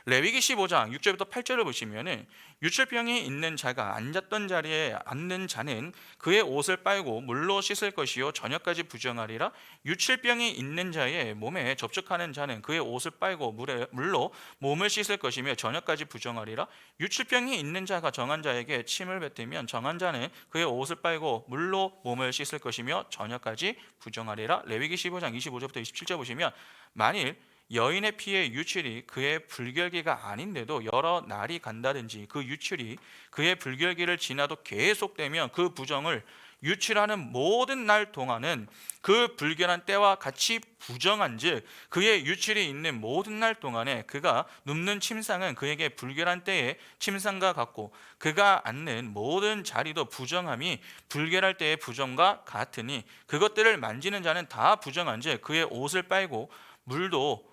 레위기 15장 6절부터 8절을 보시면은 유출병이 있는 자가 앉았던 자리에 앉는 자는 그의 옷을 빨고 물로 씻을 것이요 저녁까지 부정하리라. 유출병이 있는 자의 몸에 접촉하는 자는 그의 옷을 빨고 물로 몸을 씻을 것이며 저녁까지 부정하리라. 유출병이 있는 자가 정한 자에게 침을 뱉으면 정한 자는 그의 옷을 빨고 물로 몸을 씻을 것이며 저녁까지 부정하리라. 레위기 15장 25절부터 27절 보시면 만일 여인의 피의 유출이 그의 불결기가 아닌데도 여러 날이 간다든지 그 유출이 그의 불결기를 지나도 계속되면 그 부정을 유출하는 모든 날 동안은 그 불결한 때와 같이 부정한즉 그의 유출이 있는 모든 날 동안에 그가 눕는 침상은 그에게 불결한 때의 침상과 같고 그가 앉는 모든 자리도 부정함이 불결할 때의 부정과 같으니 그것들을 만지는 자는 다 부정한즉 그의 옷을 빨고 물로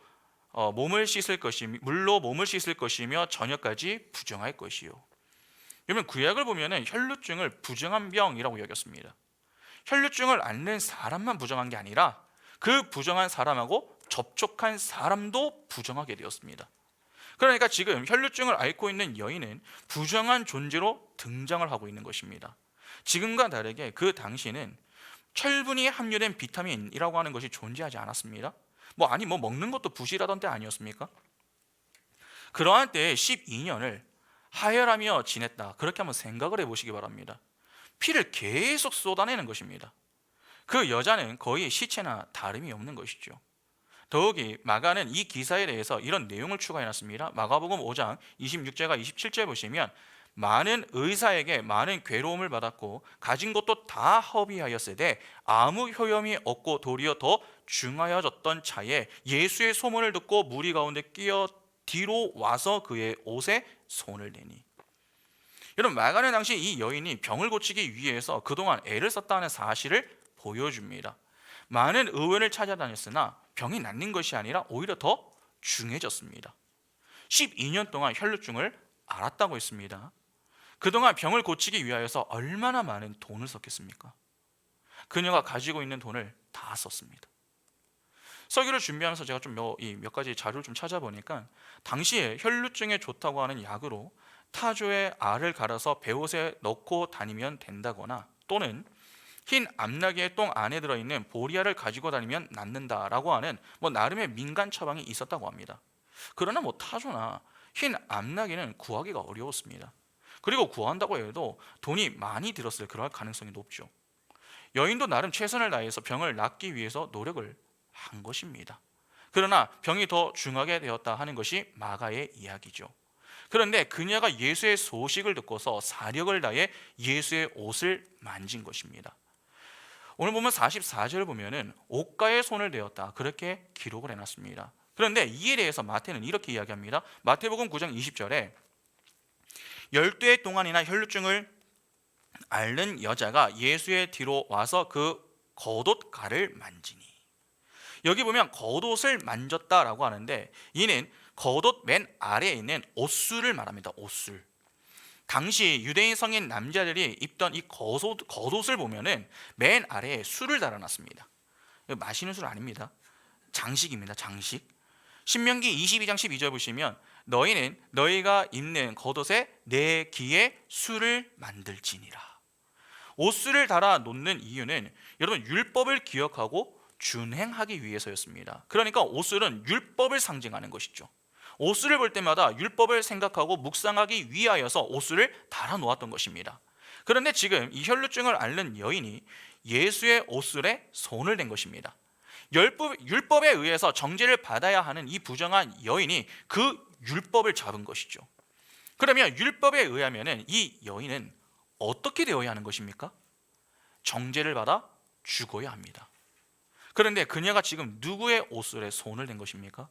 몸을 씻을 것이며 저녁까지 부정할 것이요. 그러면 구약을 보면은 혈루증을 부정한 병이라고 여겼습니다. 혈루증을 앓는 사람만 부정한 게 아니라 그 부정한 사람하고 접촉한 사람도 부정하게 되었습니다. 그러니까 지금 혈루증을 앓고 있는 여인은 부정한 존재로 등장을 하고 있는 것입니다. 지금과 다르게 그 당시에는 철분이 함유된 비타민이라고 하는 것이 존재하지 않았습니다. 뭐 먹는 것도 부실하던 때 아니었습니까? 그러한 때에 12년을 하혈하며 지냈다. 그렇게 한번 생각을 해보시기 바랍니다. 피를 계속 쏟아내는 것입니다. 그 여자는 거의 시체나 다름이 없는 것이죠. 더욱이 마가는 이 기사에 대해서 이런 내용을 추가해놨습니다. 마가복음 5장 26절과 27절 보시면 많은 의사에게 많은 괴로움을 받았고 가진 것도 다 허비하였으되 아무 효염이 없고 도리어 더 중하여졌던 차에 예수의 소문을 듣고 무리 가운데 끼어 뒤로 와서 그의 옷에 손을 대니. 여러분 마가는 당시 이 여인이 병을 고치기 위해서 그동안 애를 썼다는 사실을 보여줍니다. 많은 의원을 찾아다녔으나 병이 낫는 것이 아니라 오히려 더 중해졌습니다. 12년 동안 혈루증을 앓았다고 했습니다. 그동안 병을 고치기 위하여서 얼마나 많은 돈을 썼겠습니까? 그녀가 가지고 있는 돈을 다 썼습니다. 설교를 준비하면서 제가 좀 몇 가지 자료를 좀 찾아보니까 당시에 혈루증에 좋다고 하는 약으로 타조의 알을 갈아서 배옷에 넣고 다니면 된다거나 또는 흰 암나귀의 똥 안에 들어있는 보리알을 가지고 다니면 낫는다라고 하는 나름의 민간 처방이 있었다고 합니다. 그러나 타조나 흰 암나귀는 구하기가 어려웠습니다. 그리고 구한다고 해도 돈이 많이 들었을 그럴 가능성이 높죠. 여인도 나름 최선을 다해서 병을 낫기 위해서 노력을 한 것입니다. 그러나 병이 더 중하게 되었다 하는 것이 마가의 이야기죠. 그런데 그녀가 예수의 소식을 듣고서 사력을 다해 예수의 옷을 만진 것입니다. 오늘 보면 44절 보면은 옷가에 손을 대었다 그렇게 기록을 해놨습니다. 그런데 이에 대해서 마태는 이렇게 이야기합니다. 마태복음 9장 20절에 12해 동안이나 혈루증을 앓는 여자가 예수의 뒤로 와서 그 겉옷가를 만지니. 여기 보면 겉옷을 만졌다라고 하는데 이는 겉옷 맨 아래에 있는 옷술을 말합니다. 옷술. 당시 유대인 성인 남자들이 입던 이 겉옷을 보면은 맨 아래에 술을 달아놨습니다. 마시는 술 아닙니다. 장식입니다. 장식. 신명기 22장 12절 보시면 너희는 너희가 입는 겉옷에 내 기에 술을 만들지니라. 옷술을 달아 놓는 이유는 여러분 율법을 기억하고 준행하기 위해서였습니다. 그러니까 오술은 율법을 상징하는 것이죠. 오술을 볼 때마다 율법을 생각하고 묵상하기 위하여서 오술을 달아 놓았던 것입니다. 그런데 지금 이 혈루증을 앓는 여인이 예수의 오술에 손을 댄 것입니다. 율법에 의해서 정죄를 받아야 하는 이 부정한 여인이 그 율법을 잡은 것이죠. 그러면 율법에 의하면 이 여인은 어떻게 되어야 하는 것입니까? 정죄를 받아 죽어야 합니다. 그런데 그녀가 지금 누구의 오술에 손을 댄 것입니까?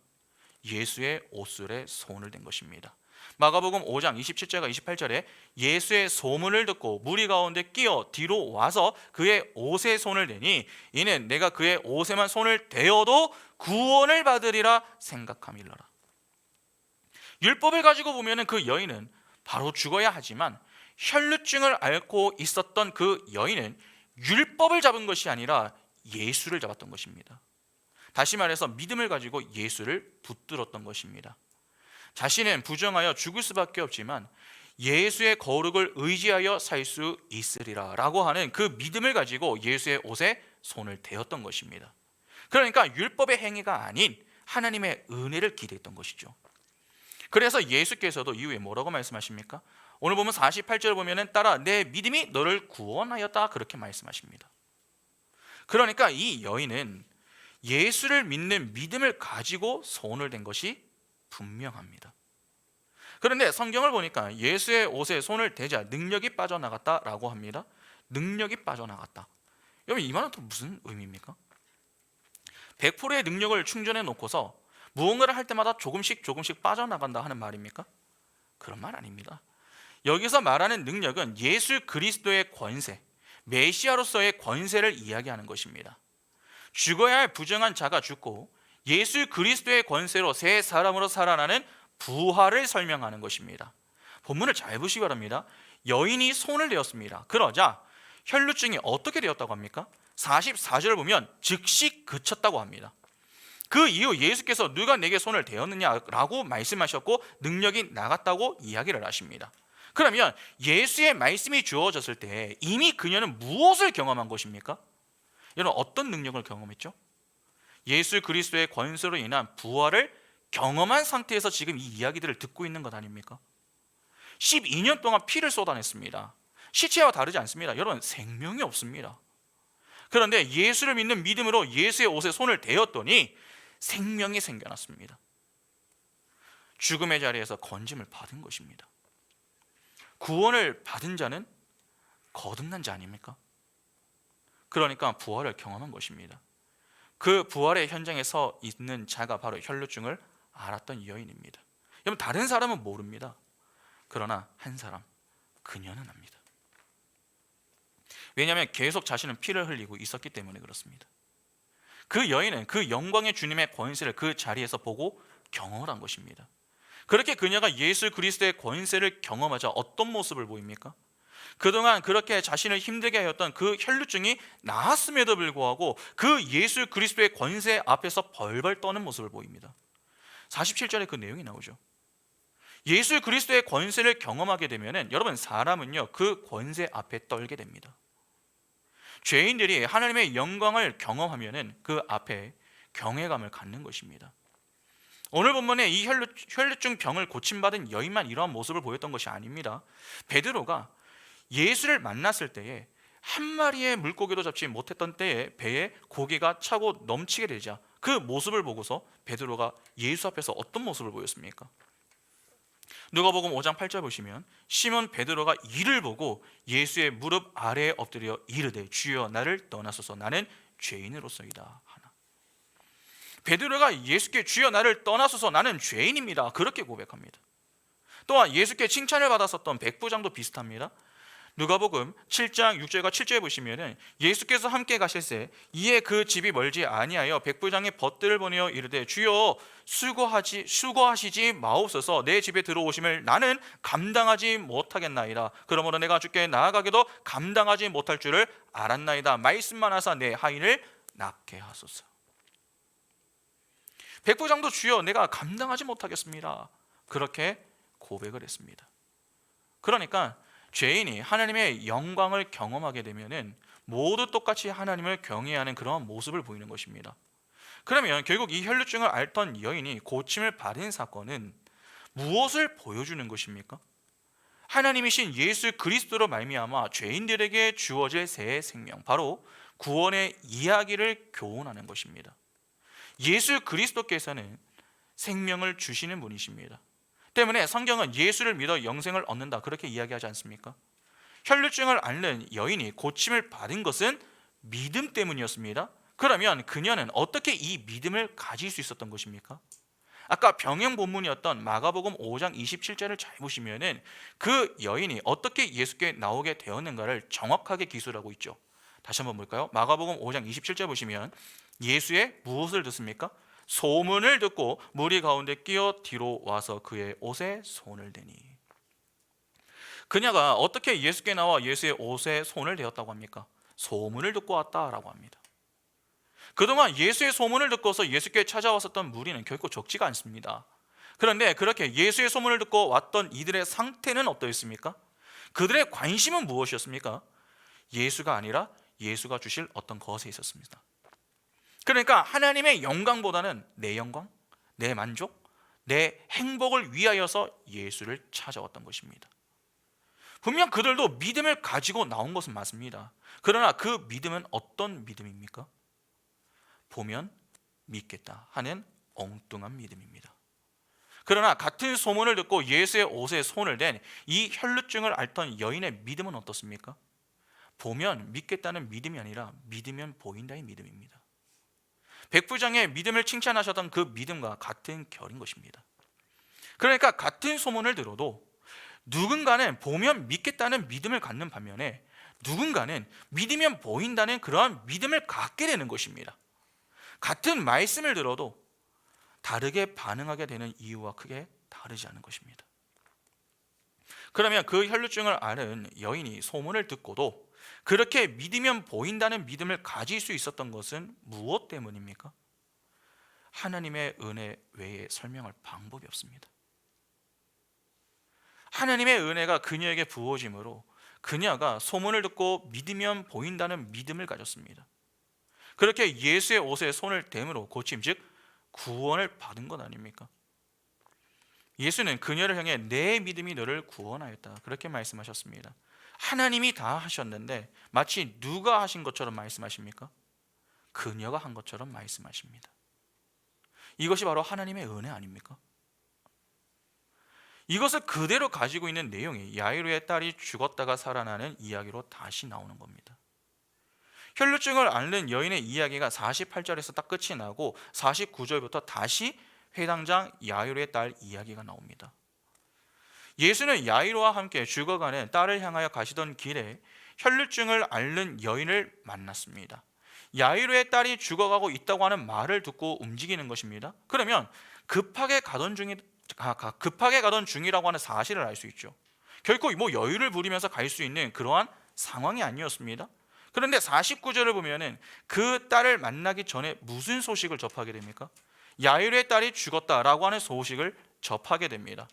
예수의 오술에 손을 댄 것입니다. 마가복음 5장 27절과 28절에 예수의 소문을 듣고 무리 가운데 끼어 뒤로 와서 그의 옷에 손을 대니 이는 내가 그의 옷에만 손을 대어도 구원을 받으리라 생각함이러라. 율법을 가지고 보면 그 여인은 바로 죽어야 하지만 혈루증을 앓고 있었던 그 여인은 율법을 잡은 것이 아니라 예수를 잡았던 것입니다. 다시 말해서 믿음을 가지고 예수를 붙들었던 것입니다. 자신은 부정하여 죽을 수밖에 없지만 예수의 거룩을 의지하여 살 수 있으리라 라고 하는 그 믿음을 가지고 예수의 옷에 손을 대었던 것입니다. 그러니까 율법의 행위가 아닌 하나님의 은혜를 기대했던 것이죠. 그래서 예수께서도 이후에 뭐라고 말씀하십니까? 오늘 보면 48절 보면 따라 내 믿음이 너를 구원하였다 그렇게 말씀하십니다. 그러니까 이 여인은 예수를 믿는 믿음을 가지고 손을 댄 것이 분명합니다. 그런데 성경을 보니까 예수의 옷에 손을 대자 능력이 빠져나갔다라고 합니다. 능력이 빠져나갔다. 여러분 이 말은 또 무슨 의미입니까? 100%의 능력을 충전해 놓고서 무언가를 할 때마다 조금씩 빠져나간다 하는 말입니까? 그런 말 아닙니다. 여기서 말하는 능력은 예수 그리스도의 권세, 메시아로서의 권세를 이야기하는 것입니다. 죽어야 할 부정한 자가 죽고 예수 그리스도의 권세로 새 사람으로 살아나는 부활을 설명하는 것입니다. 본문을 잘 보시기 바랍니다. 여인이 손을 대었습니다. 그러자 혈루증이 어떻게 되었다고 합니까? 44절을 보면 즉시 그쳤다고 합니다. 그 이후 예수께서 누가 내게 손을 대었느냐라고 말씀하셨고 능력이 나갔다고 이야기를 하십니다. 그러면 예수의 말씀이 주어졌을 때 이미 그녀는 무엇을 경험한 것입니까? 여러분 어떤 능력을 경험했죠? 예수 그리스도의 권세로 인한 부활을 경험한 상태에서 지금 이 이야기들을 듣고 있는 것 아닙니까? 12년 동안 피를 쏟아냈습니다. 시체와 다르지 않습니다. 여러분 생명이 없습니다. 그런데 예수를 믿는 믿음으로 예수의 옷에 손을 대었더니 생명이 생겨났습니다. 죽음의 자리에서 건짐을 받은 것입니다. 구원을 받은 자는 거듭난 자 아닙니까? 그러니까 부활을 경험한 것입니다. 그 부활의 현장에 서 있는 자가 바로 혈루증을 앓았던 여인입니다. 여러분 다른 사람은 모릅니다. 그러나 한 사람, 그녀는 압니다. 왜냐하면 계속 자신은 피를 흘리고 있었기 때문에 그렇습니다. 그 여인은 그 영광의 주님의 권세를 그 자리에서 보고 경험을 한 것입니다. 그렇게 그녀가 예수 그리스도의 권세를 경험하자 어떤 모습을 보입니까? 그동안 그렇게 자신을 힘들게 하였던 그 혈루증이 나았음에도 불구하고 그 예수 그리스도의 권세 앞에서 벌벌 떠는 모습을 보입니다. 47절에 그 내용이 나오죠. 예수 그리스도의 권세를 경험하게 되면 여러분 사람은요 그 권세 앞에 떨게 됩니다. 죄인들이 하나님의 영광을 경험하면 그 앞에 경외감을 갖는 것입니다. 오늘 본문에 이 혈루증 병을 고침받은 여인만 이러한 모습을 보였던 것이 아닙니다. 베드로가 예수를 만났을 때에 한 마리의 물고기도 잡지 못했던 때에 배에 고기가 차고 넘치게 되자 그 모습을 보고서 베드로가 예수 앞에서 어떤 모습을 보였습니까? 누가복음 5장 8절 보시면 시몬 베드로가 이를 보고 예수의 무릎 아래에 엎드려 이르되 주여 나를 떠나소서 나는 죄인으로서이다 하나. 베드로가 예수께 주여 나를 떠나소서 나는 죄인입니다 그렇게 고백합니다. 또한 예수께 칭찬을 받았었던 백부장도 비슷합니다. 누가복음 7장 6절과 7절에 보시면은 예수께서 함께 가실새 이에 그 집이 멀지 아니하여 백부장의 벗들을 보내어 이르되 주여 수고하시지 마옵소서 내 집에 들어오심을 나는 감당하지 못하겠나이다. 그러므로 내가 주께 나아가기도 감당하지 못할 줄을 알았나이다. 말씀만 하사 내 하인을 낫게 하소서. 백부장도 주여 내가 감당하지 못하겠습니다 그렇게 고백을 했습니다. 그러니까 죄인이 하나님의 영광을 경험하게 되면은 모두 똑같이 하나님을 경외하는 그런 모습을 보이는 것입니다. 그러면 결국 이 혈루증을 앓던 여인이 고침을 받은 사건은 무엇을 보여주는 것입니까? 하나님이신 예수 그리스도로 말미암아 죄인들에게 주어질 새 생명, 바로 구원의 이야기를 교훈하는 것입니다. 예수 그리스도께서는 생명을 주시는 분이십니다. 때문에 성경은 예수를 믿어 영생을 얻는다 그렇게 이야기하지 않습니까? 혈루증을 앓는 여인이 고침을 받은 것은 믿음 때문이었습니다. 그러면 그녀는 어떻게 이 믿음을 가질 수 있었던 것입니까? 아까 병행 본문이었던 마가복음 5장 27절을 잘 보시면은 그 여인이 어떻게 예수께 나오게 되었는가를 정확하게 기술하고 있죠. 다시 한번 볼까요? 마가복음 5장 27절 보시면 예수의 무엇을 듣습니까? 소문을 듣고 무리 가운데 끼어 뒤로 와서 그의 옷에 손을 대니. 그녀가 어떻게 예수께 나와 예수의 옷에 손을 대었다고 합니까? 소문을 듣고 왔다라고 합니다. 그동안 예수의 소문을 듣고서 예수께 찾아왔었던 무리는 결코 적지가 않습니다. 그런데 그렇게 예수의 소문을 듣고 왔던 이들의 상태는 어떠했습니까? 그들의 관심은 무엇이었습니까? 예수가 아니라 예수가 주실 어떤 것에 있었습니다. 그러니까 하나님의 영광보다는 내 영광, 내 만족, 내 행복을 위하여서 예수를 찾아왔던 것입니다. 분명 그들도 믿음을 가지고 나온 것은 맞습니다. 그러나 그 믿음은 어떤 믿음입니까? 보면 믿겠다 하는 엉뚱한 믿음입니다. 그러나 같은 소문을 듣고 예수의 옷에 손을 댄 이 혈루증을 앓던 여인의 믿음은 어떻습니까? 보면 믿겠다는 믿음이 아니라 믿으면 보인다의 믿음입니다. 백부장의 믿음을 칭찬하셨던 그 믿음과 같은 결인 것입니다. 그러니까 같은 소문을 들어도 누군가는 보면 믿겠다는 믿음을 갖는 반면에 누군가는 믿으면 보인다는 그러한 믿음을 갖게 되는 것입니다. 같은 말씀을 들어도 다르게 반응하게 되는 이유와 크게 다르지 않은 것입니다. 그러면 그 혈루증을 앓은 여인이 소문을 듣고도 그렇게 믿으면 보인다는 믿음을 가질 수 있었던 것은 무엇 때문입니까? 하나님의 은혜 외에 설명할 방법이 없습니다. 하나님의 은혜가 그녀에게 부어짐으로 그녀가 소문을 듣고 믿으면 보인다는 믿음을 가졌습니다. 그렇게 예수의 옷에 손을 댐으로 고침, 즉 구원을 받은 것 아닙니까? 예수는 그녀를 향해 내 믿음이 너를 구원하였다 그렇게 말씀하셨습니다. 하나님이 다 하셨는데 마치 누가 하신 것처럼 말씀하십니까? 그녀가 한 것처럼 말씀하십니다. 이것이 바로 하나님의 은혜 아닙니까? 이것을 그대로 가지고 있는 내용이 야이로의 딸이 죽었다가 살아나는 이야기로 다시 나오는 겁니다. 혈루증을 앓는 여인의 이야기가 48절에서 딱 끝이 나고 49절부터 다시 회당장 야이로의 딸 이야기가 나옵니다. 예수는 야이로와 함께 죽어가는 딸을 향하여 가시던 길에 혈루증을 앓는 여인을 만났습니다. 야이로의 딸이 죽어가고 있다고 하는 말을 듣고 움직이는 것입니다. 그러면 급하게 가던 중이라고 하는 사실을 알 수 있죠. 결코 여유를 부리면서 갈 수 있는 그러한 상황이 아니었습니다. 그런데 49절을 보면은 그 딸을 만나기 전에 무슨 소식을 접하게 됩니까? 야이로의 딸이 죽었다라고 하는 소식을 접하게 됩니다.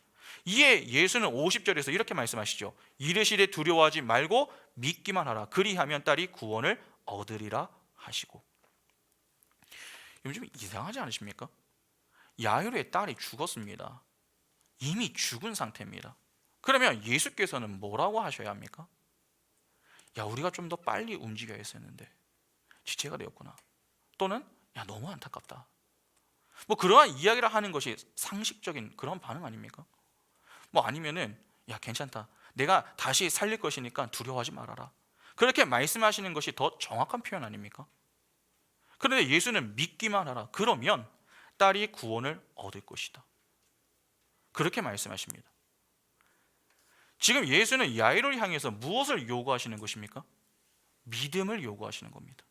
이에 예수는 50절에서 이렇게 말씀하시죠. 이르시되 두려워하지 말고 믿기만 하라. 그리하면 딸이 구원을 얻으리라 하시고. 좀 이상하지 않으십니까? 야이로의 딸이 죽었습니다. 이미 죽은 상태입니다. 그러면 예수께서는 뭐라고 하셔야 합니까? 야, 우리가 좀 더 빨리 움직여야 했었는데 지체가 되었구나. 또는 야, 너무 안타깝다. 그러한 이야기를 하는 것이 상식적인 그런 반응 아닙니까? 아니면은 야, 괜찮다. 내가 다시 살릴 것이니까 두려워하지 말아라. 그렇게 말씀하시는 것이 더 정확한 표현 아닙니까? 그런데 예수는 믿기만 하라. 그러면 딸이 구원을 얻을 것이다. 그렇게 말씀하십니다. 지금 예수는 야이로를 향해서 무엇을 요구하시는 것입니까? 믿음을 요구하시는 겁니다.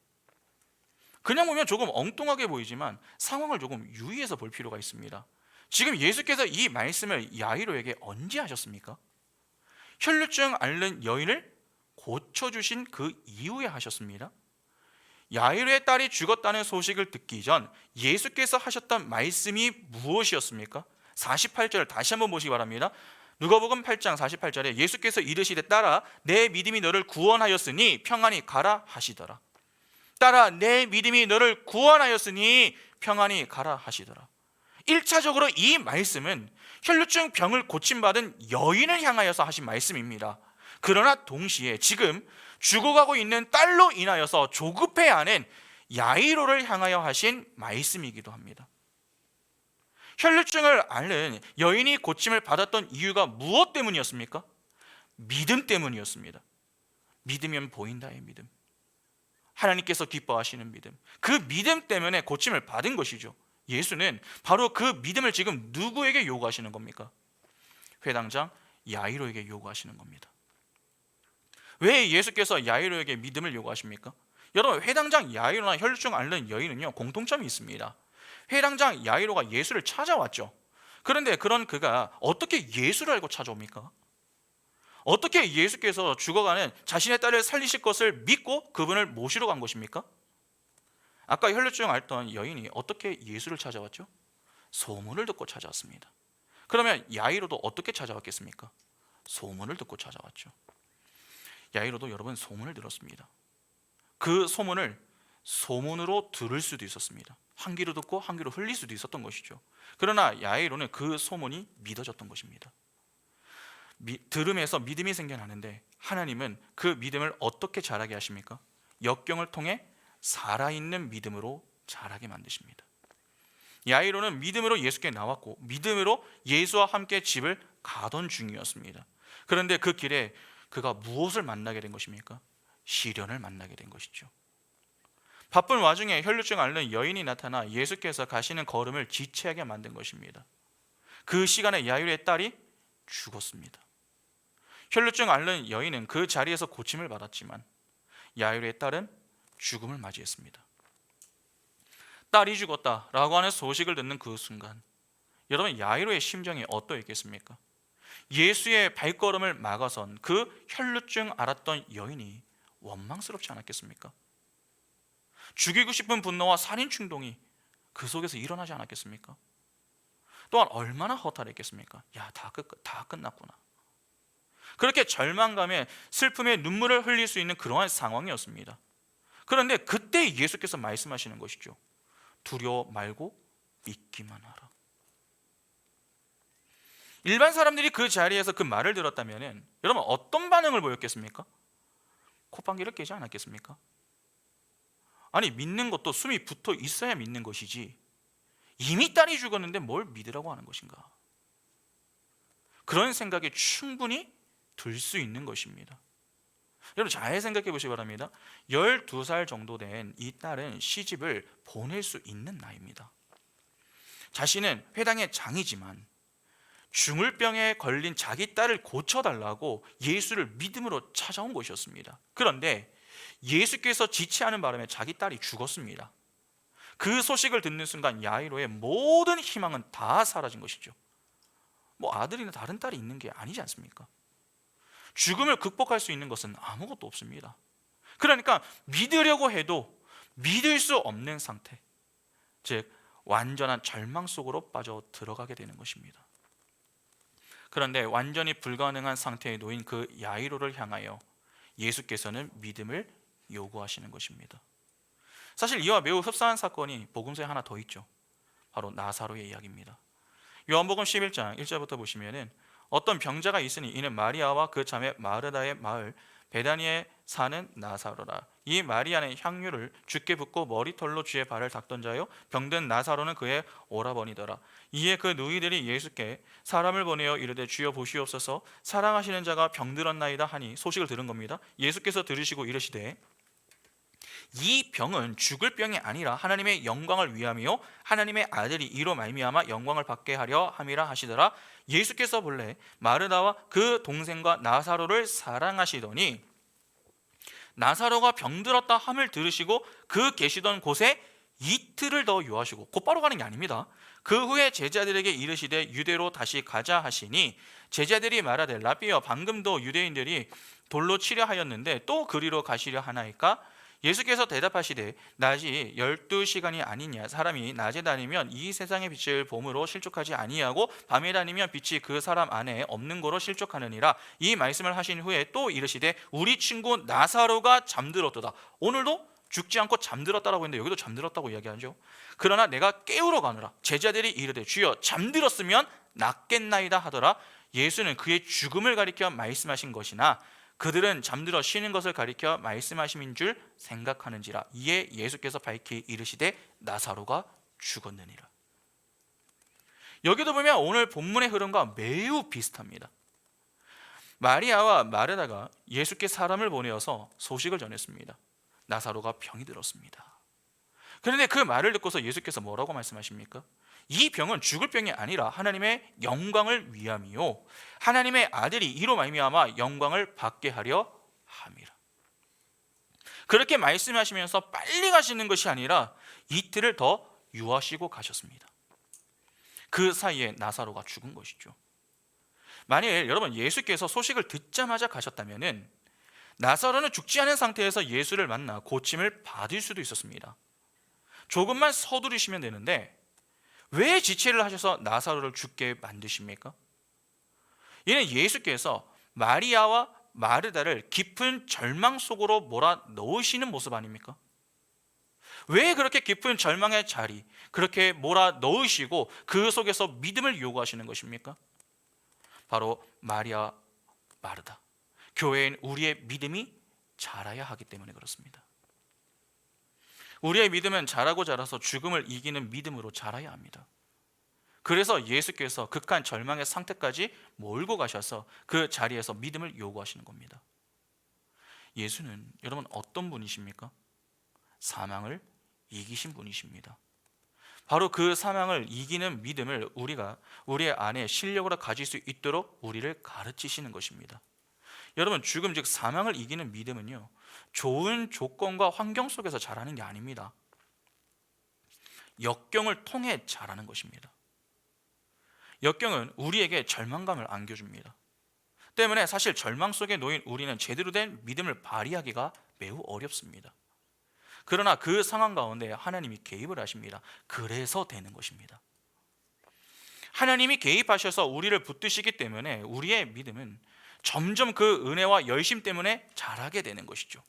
그냥 보면 조금 엉뚱하게 보이지만 상황을 조금 유의해서 볼 필요가 있습니다. 지금 예수께서 이 말씀을 야이로에게 언제 하셨습니까? 혈루증 앓는 여인을 고쳐주신 그 이후에 하셨습니다. 야이로의 딸이 죽었다는 소식을 듣기 전 예수께서 하셨던 말씀이 무엇이었습니까? 48절 다시 한번 보시기 바랍니다. 누가복음 8장 48절에 예수께서 이르시되 따라 내 믿음이 너를 구원하였으니 평안히 가라 하시더라. 따라 내 믿음이 너를 구원하였으니 평안히 가라 하시더라. 1차적으로 이 말씀은 혈루증 병을 고침받은 여인을 향하여서 하신 말씀입니다. 그러나 동시에 지금 죽어가고 있는 딸로 인하여서 조급해하는 야이로를 향하여 하신 말씀이기도 합니다. 혈루증을 앓는 여인이 고침을 받았던 이유가 무엇 때문이었습니까? 믿음 때문이었습니다. 믿으면 보인다의 믿음, 하나님께서 기뻐하시는 믿음, 그 믿음 때문에 고침을 받은 것이죠. 예수는 바로 그 믿음을 지금 누구에게 요구하시는 겁니까? 회당장 야이로에게 요구하시는 겁니다. 왜 예수께서 야이로에게 믿음을 요구하십니까? 여러분, 회당장 야이로나 혈루증 앓는 여인은요, 공통점이 있습니다. 회당장 야이로가 예수를 찾아왔죠. 그런데 그런 그가 어떻게 예수를 알고 찾아옵니까? 어떻게 예수께서 죽어가는 자신의 딸을 살리실 것을 믿고 그분을 모시러 간 것입니까? 아까 혈루증 앓던 여인이 어떻게 예수를 찾아왔죠? 소문을 듣고 찾아왔습니다. 그러면 야이로도 어떻게 찾아왔겠습니까? 소문을 듣고 찾아왔죠. 야이로도 여러분 소문을 들었습니다. 그 소문을 소문으로 들을 수도 있었습니다. 한 귀로 듣고 한 귀로 흘릴 수도 있었던 것이죠. 그러나 야이로는 그 소문이 믿어졌던 것입니다. 들음에서 믿음이 생겨나는데 하나님은 그 믿음을 어떻게 자라게 하십니까? 역경을 통해 살아있는 믿음으로 자라게 만드십니다. 야이로는 믿음으로 예수께 나왔고 믿음으로 예수와 함께 집을 가던 중이었습니다. 그런데 그 길에 그가 무엇을 만나게 된 것입니까? 시련을 만나게 된 것이죠. 바쁜 와중에 혈루증 앓는 여인이 나타나 예수께서 가시는 걸음을 지체하게 만든 것입니다. 그 시간에 야이로의 딸이 죽었습니다. 혈루증 앓는 여인은 그 자리에서 고침을 받았지만 야이로의 딸은 죽음을 맞이했습니다. 딸이 죽었다라고 하는 소식을 듣는 그 순간, 여러분 야이로의 심정이 어떠했겠습니까? 예수의 발걸음을 막아선 그 혈루증 앓았던 여인이 원망스럽지 않았겠습니까? 죽이고 싶은 분노와 살인 충동이 그 속에서 일어나지 않았겠습니까? 또한 얼마나 허탈했겠습니까? 야, 다 끝났구나. 그렇게 절망감에 슬픔에 눈물을 흘릴 수 있는 그러한 상황이었습니다. 그런데 그때 예수께서 말씀하시는 것이죠. 두려워 말고 믿기만 하라. 일반 사람들이 그 자리에서 그 말을 들었다면 여러분 어떤 반응을 보였겠습니까? 콧방귀를 뀌지 않았겠습니까? 아니, 믿는 것도 숨이 붙어 있어야 믿는 것이지 이미 딸이 죽었는데 뭘 믿으라고 하는 것인가? 그런 생각이 충분히 들 수 있는 것입니다. 여러분 잘 생각해 보시기 바랍니다. 12살 정도 된 이 딸은 시집을 보낼 수 있는 나이입니다. 자신은 회당의 장이지만 중울병에 걸린 자기 딸을 고쳐달라고 예수를 믿음으로 찾아온 것이었습니다. 그런데 예수께서 지체하는 바람에 자기 딸이 죽었습니다. 그 소식을 듣는 순간 야이로의 모든 희망은 다 사라진 것이죠. 뭐 아들이나 다른 딸이 있는 게 아니지 않습니까? 죽음을 극복할 수 있는 것은 아무것도 없습니다. 그러니까 믿으려고 해도 믿을 수 없는 상태, 즉 완전한 절망 속으로 빠져 들어가게 되는 것입니다. 그런데 완전히 불가능한 상태에 놓인 그 야이로를 향하여 예수께서는 믿음을 요구하시는 것입니다. 사실 이와 매우 흡사한 사건이 복음서에 하나 더 있죠. 바로 나사로의 이야기입니다. 요한복음 11장 1절부터 보시면은 어떤 병자가 있으니 이는 마리아와 그 자매 마르다의 마을 베다니에 사는 나사로라. 이 마리아는 향유를 주께 붓고 머리털로 주의 발을 닦던 자요 병든 나사로는 그의 오라버니더라. 이에 그 누이들이 예수께 사람을 보내어 이르되 주여 보시옵소서 사랑하시는 자가 병들었나이다 하니 소식을 들은 겁니다. 예수께서 들으시고 이르시되 이 병은 죽을 병이 아니라 하나님의 영광을 위함이요 하나님의 아들이 이로 말미암아 영광을 받게 하려 함이라 하시더라. 예수께서 본래 마르다와 그 동생과 나사로를 사랑하시더니 나사로가 병들었다 함을 들으시고 그 계시던 곳에 이틀을 더 유하시고, 곧바로 가는 게 아닙니다. 그 후에 제자들에게 이르시되 유대로 다시 가자 하시니 제자들이 말하되 라비여 방금도 유대인들이 돌로 치려 하였는데 또 그리로 가시려 하나이까? 예수께서 대답하시되 낮이 12시간이 아니냐, 사람이 낮에 다니면 이 세상의 빛을 봄으로 실족하지 아니하고 밤에 다니면 빛이 그 사람 안에 없는 거로 실족하느니라. 이 말씀을 하신 후에 또 이르시되 우리 친구 나사로가 잠들었도다. 오늘도 죽지 않고 잠들었다라고 했는데 여기도 잠들었다고 이야기하죠. 그러나 내가 깨우러 가노라. 제자들이 이르되 주여 잠들었으면 낫겠나이다 하더라. 예수는 그의 죽음을 가리켜 말씀하신 것이나 그들은 잠들어 쉬는 것을 가리켜 말씀하심인 줄 생각하는지라. 이에 예수께서 밝히 이르시되 나사로가 죽었느니라. 여기도 보면 오늘 본문의 흐름과 매우 비슷합니다. 마리아와 마르다가 예수께 사람을 보내어서 소식을 전했습니다. 나사로가 병이 들었습니다. 그런데 그 말을 듣고서 예수께서 뭐라고 말씀하십니까? 이 병은 죽을 병이 아니라 하나님의 영광을 위함이요 하나님의 아들이 이로 말미암아 영광을 받게 하려 함이라. 그렇게 말씀하시면서 빨리 가시는 것이 아니라 이틀을 더 유하시고 가셨습니다. 그 사이에 나사로가 죽은 것이죠. 만일 여러분 예수께서 소식을 듣자마자 가셨다면 나사로는 죽지 않은 상태에서 예수를 만나 고침을 받을 수도 있었습니다. 조금만 서두르시면 되는데 왜 지체를 하셔서 나사로를 죽게 만드십니까? 이는 예수께서 마리아와 마르다를 깊은 절망 속으로 몰아넣으시는 모습 아닙니까? 왜 그렇게 깊은 절망의 자리, 그렇게 몰아넣으시고 그 속에서 믿음을 요구하시는 것입니까? 바로 마리아, 마르다, 교회인 우리의 믿음이 자라야 하기 때문에 그렇습니다. 우리의 믿음은 자라고 자라서 죽음을 이기는 믿음으로 자라야 합니다. 그래서 예수께서 극한 절망의 상태까지 몰고 가셔서 그 자리에서 믿음을 요구하시는 겁니다. 예수는 여러분 어떤 분이십니까? 사망을 이기신 분이십니다. 바로 그 사망을 이기는 믿음을 우리가 우리의 안에 실력으로 가질 수 있도록 우리를 가르치시는 것입니다. 여러분 죽음 즉 사망을 이기는 믿음은요 좋은 조건과 환경 속에서 자라는 게 아닙니다. 역경을 통해 자라는 것입니다. 역경은 우리에게 절망감을 안겨줍니다. 때문에 사실 절망 속에 놓인 우리는 제대로 된 믿음을 발휘하기가 매우 어렵습니다. 그러나 그 상황 가운데 하나님이 개입을 하십니다. 그래서 되는 것입니다. 하나님이 개입하셔서 우리를 붙드시기 때문에 우리의 믿음은 점점 그 은혜와 열심 때문에 자라게 되는 것이죠.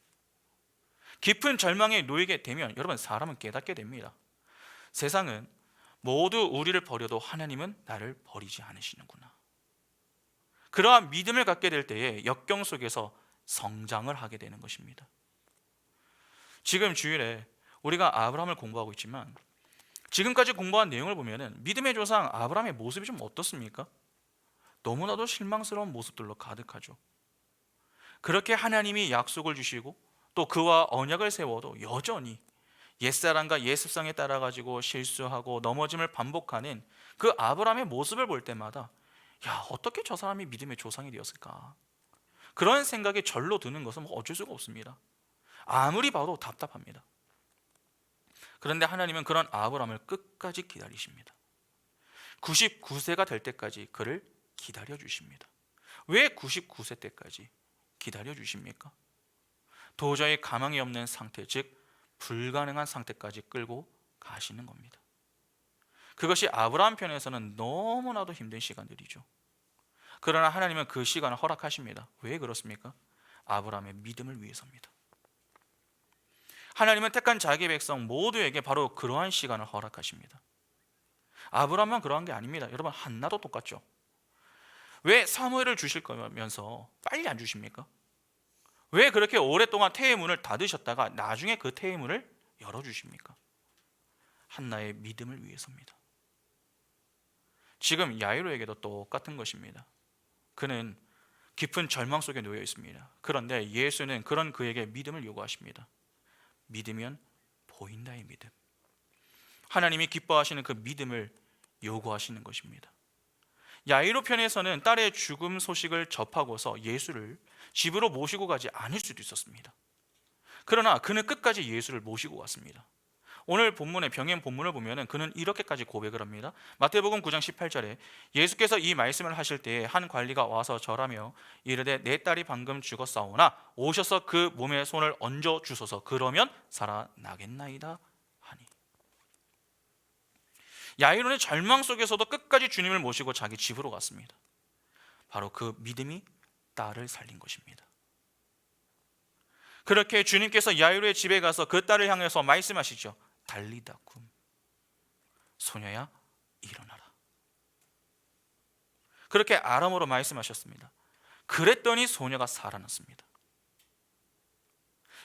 깊은 절망에 놓이게 되면 여러분 사람은 깨닫게 됩니다. 세상은 모두 우리를 버려도 하나님은 나를 버리지 않으시는구나. 그러한 믿음을 갖게 될 때에 역경 속에서 성장을 하게 되는 것입니다. 지금 주일에 우리가 아브라함을 공부하고 있지만 지금까지 공부한 내용을 보면 믿음의 조상 아브라함의 모습이 좀 어떻습니까? 너무나도 실망스러운 모습들로 가득하죠. 그렇게 하나님이 약속을 주시고 또 그와 언약을 세워도 여전히 옛사람과 옛습성에 따라 가지고 실수하고 넘어짐을 반복하는 그 아브라함의 모습을 볼 때마다 야 어떻게 저 사람이 믿음의 조상이 되었을까? 그런 생각이 절로 드는 것은 어쩔 수가 없습니다. 아무리 봐도 답답합니다. 그런데 하나님은 그런 아브라함을 끝까지 기다리십니다. 99세가 될 때까지 그를 기다려 주십니다. 왜 99세 때까지 기다려 주십니까? 도저히 가망이 없는 상태, 즉 불가능한 상태까지 끌고 가시는 겁니다. 그것이 아브라함 편에서는 너무나도 힘든 시간들이죠. 그러나 하나님은 그 시간을 허락하십니다. 왜 그렇습니까? 아브라함의 믿음을 위해서입니다. 하나님은 택한 자기 백성 모두에게 바로 그러한 시간을 허락하십니다. 아브라함만 그러한 게 아닙니다. 여러분 한나도 똑같죠. 왜 사무엘을 주실 거면서 빨리 안 주십니까? 왜 그렇게 오랫동안 태의 문을 닫으셨다가 나중에 그 태의 문을 열어주십니까? 한나의 믿음을 위해서입니다. 지금 야이로에게도 똑같은 것입니다. 그는 깊은 절망 속에 놓여 있습니다. 그런데 예수는 그런 그에게 믿음을 요구하십니다. 믿으면 보인다의 믿음. 하나님이 기뻐하시는 그 믿음을 요구하시는 것입니다. 야이로 편에서는 딸의 죽음 소식을 접하고서 예수를 집으로 모시고 가지 않을 수도 있었습니다. 그러나 그는 끝까지 예수를 모시고 갔습니다. 오늘 본문의 병행 본문을 보면은 그는 이렇게까지 고백을 합니다. 마태복음 9장 18절에 예수께서 이 말씀을 하실 때에 한 관리가 와서 절하며 이르되 내 딸이 방금 죽었사오나 오셔서 그 몸에 손을 얹어 주소서 그러면 살아나겠나이다 하니. 야이로는 절망 속에서도 끝까지 주님을 모시고 자기 집으로 갔습니다. 바로 그 믿음이 딸을 살린 것입니다. 그렇게 주님께서 야이로의 집에 가서 그 딸을 향해서 말씀하시죠. 달리다 쿰, 소녀야 일어나라. 그렇게 아람어로 말씀하셨습니다. 그랬더니 소녀가 살아났습니다.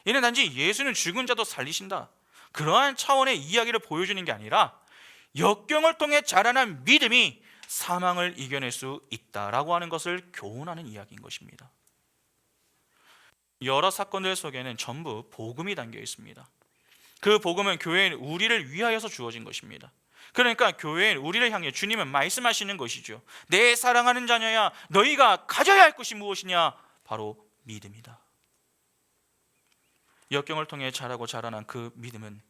이는 단지 예수는 죽은 자도 살리신다, 그러한 차원의 이야기를 보여주는 게 아니라 역경을 통해 자라난 믿음이 사망을 이겨낼 수 있다라고 하는 것을 교훈하는 이야기인 것입니다. 여러 사건들 속에는 전부 복음이 담겨 있습니다. 그 복음은 교회인 우리를 위하여서 주어진 것입니다. 그러니까 교회인 우리를 향해 주님은 말씀하시는 것이죠. 내 사랑하는 자녀야, 너희가 가져야 할 것이 무엇이냐? 바로 믿음이다. 역경을 통해 자라고 자라난 그 믿음은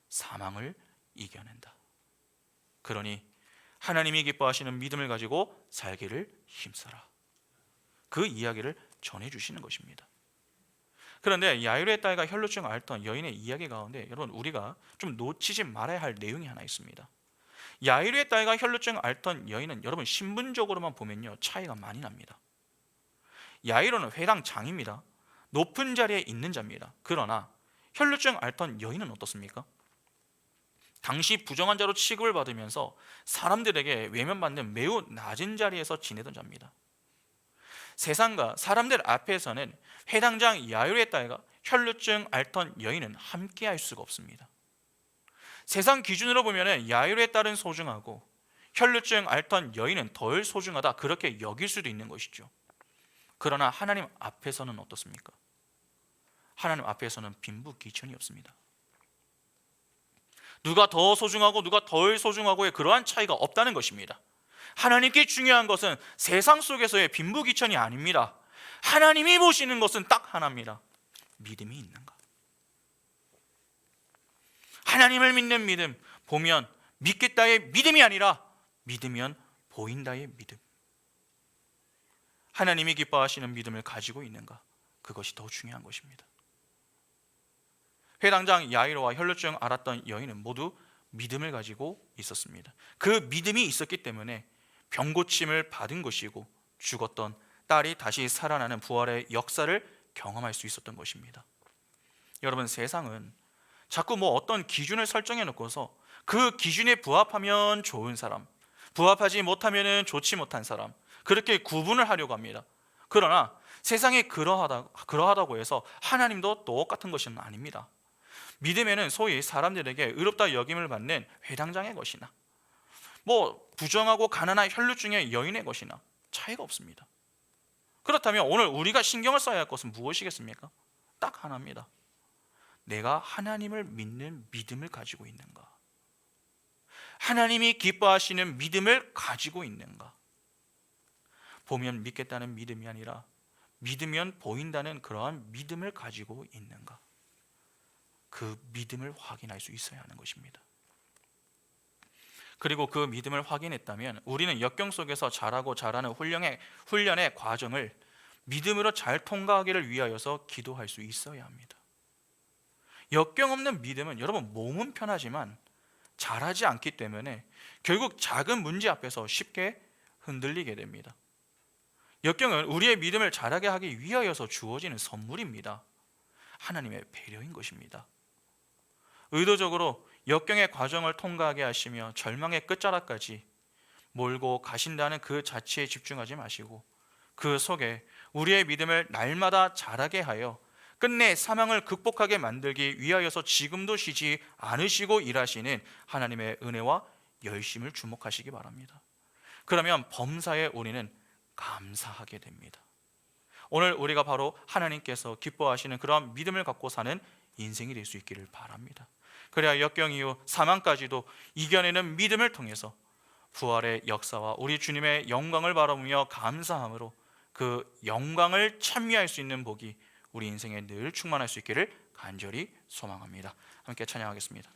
사망을 이겨낸다. 그러니 하나님이 기뻐하시는 믿음을 가지고 살기를 힘써라. 그 이야기를 전해주시는 것입니다. 그런데 야이로의 딸과 혈루증 앓던 여인의 이야기 가운데 여러분, 우리가 좀 놓치지 말아야 할 내용이 하나 있습니다. 야이로의 딸과 혈루증 앓던 여인은 여러분 신분적으로만 보면요 차이가 많이 납니다. 야이로는 회당 장입니다. 높은 자리에 있는 자입니다. 그러나 혈루증 앓던 여인은 어떻습니까? 당시 부정한 자로 취급을 받으면서 사람들에게 외면받는 매우 낮은 자리에서 지내던 자입니다. 세상과 사람들 앞에서는 회당장 야이로의 딸과 혈루증 앓던 여인은 함께할 수가 없습니다. 세상 기준으로 보면 야이로의 딸은 소중하고 혈루증 앓던 여인은 덜 소중하다, 그렇게 여길 수도 있는 것이죠. 그러나 하나님 앞에서는 어떻습니까? 하나님 앞에서는 빈부귀천이 없습니다. 누가 더 소중하고 누가 덜 소중하고의 그러한 차이가 없다는 것입니다. 하나님께 중요한 것은 세상 속에서의 빈부귀천이 아닙니다. 하나님이 보시는 것은 딱 하나입니다. 믿음이 있는가? 하나님을 믿는 믿음, 보면 믿겠다의 믿음이 아니라 믿으면 보인다의 믿음. 하나님이 기뻐하시는 믿음을 가지고 있는가? 그것이 더 중요한 것입니다. 회당장 야이로와 혈루증 앓았던 여인은 모두 믿음을 가지고 있었습니다. 그 믿음이 있었기 때문에 병고침을 받은 것이고 죽었던 딸이 다시 살아나는 부활의 역사를 경험할 수 있었던 것입니다. 여러분, 세상은 자꾸 어떤 기준을 설정해 놓고서 그 기준에 부합하면 좋은 사람, 부합하지 못하면 좋지 못한 사람, 그렇게 구분을 하려고 합니다. 그러나 세상이 그러하다고 해서 하나님도 똑같은 것은 아닙니다. 믿음에는 소위 사람들에게 의롭다 여김을 받는 회당장의 것이나 부정하고 가난한 혈루증의 여인의 것이나 차이가 없습니다. 그렇다면 오늘 우리가 신경을 써야 할 것은 무엇이겠습니까? 딱 하나입니다. 내가 하나님을 믿는 믿음을 가지고 있는가? 하나님이 기뻐하시는 믿음을 가지고 있는가? 보면 믿겠다는 믿음이 아니라 믿으면 보인다는 그러한 믿음을 가지고 있는가? 그 믿음을 확인할 수 있어야 하는 것입니다. 그리고 그 믿음을 확인했다면 우리는 역경 속에서 자라고 자라는 훈련의 과정을 믿음으로 잘 통과하기를 위하여서 기도할 수 있어야 합니다. 역경 없는 믿음은 여러분 몸은 편하지만 자라지 않기 때문에 결국 작은 문제 앞에서 쉽게 흔들리게 됩니다. 역경은 우리의 믿음을 자라게 하기 위하여서 주어지는 선물입니다. 하나님의 배려인 것입니다. 의도적으로 역경의 과정을 통과하게 하시며 절망의 끝자락까지 몰고 가신다는 그 자체에 집중하지 마시고 그 속에 우리의 믿음을 날마다 자라게 하여 끝내 사망을 극복하게 만들기 위하여서 지금도 쉬지 않으시고 일하시는 하나님의 은혜와 열심을 주목하시기 바랍니다. 그러면 범사에 우리는 감사하게 됩니다. 오늘 우리가 바로 하나님께서 기뻐하시는 그러한 믿음을 갖고 사는 인생이 될 수 있기를 바랍니다. 그래야 역경 이후 사망까지도 이겨내는 믿음을 통해서 부활의 역사와 우리 주님의 영광을 바라보며 감사함으로 그 영광을 찬미할 수 있는 복이 우리 인생에 늘 충만할 수 있기를 간절히 소망합니다. 함께 찬양하겠습니다.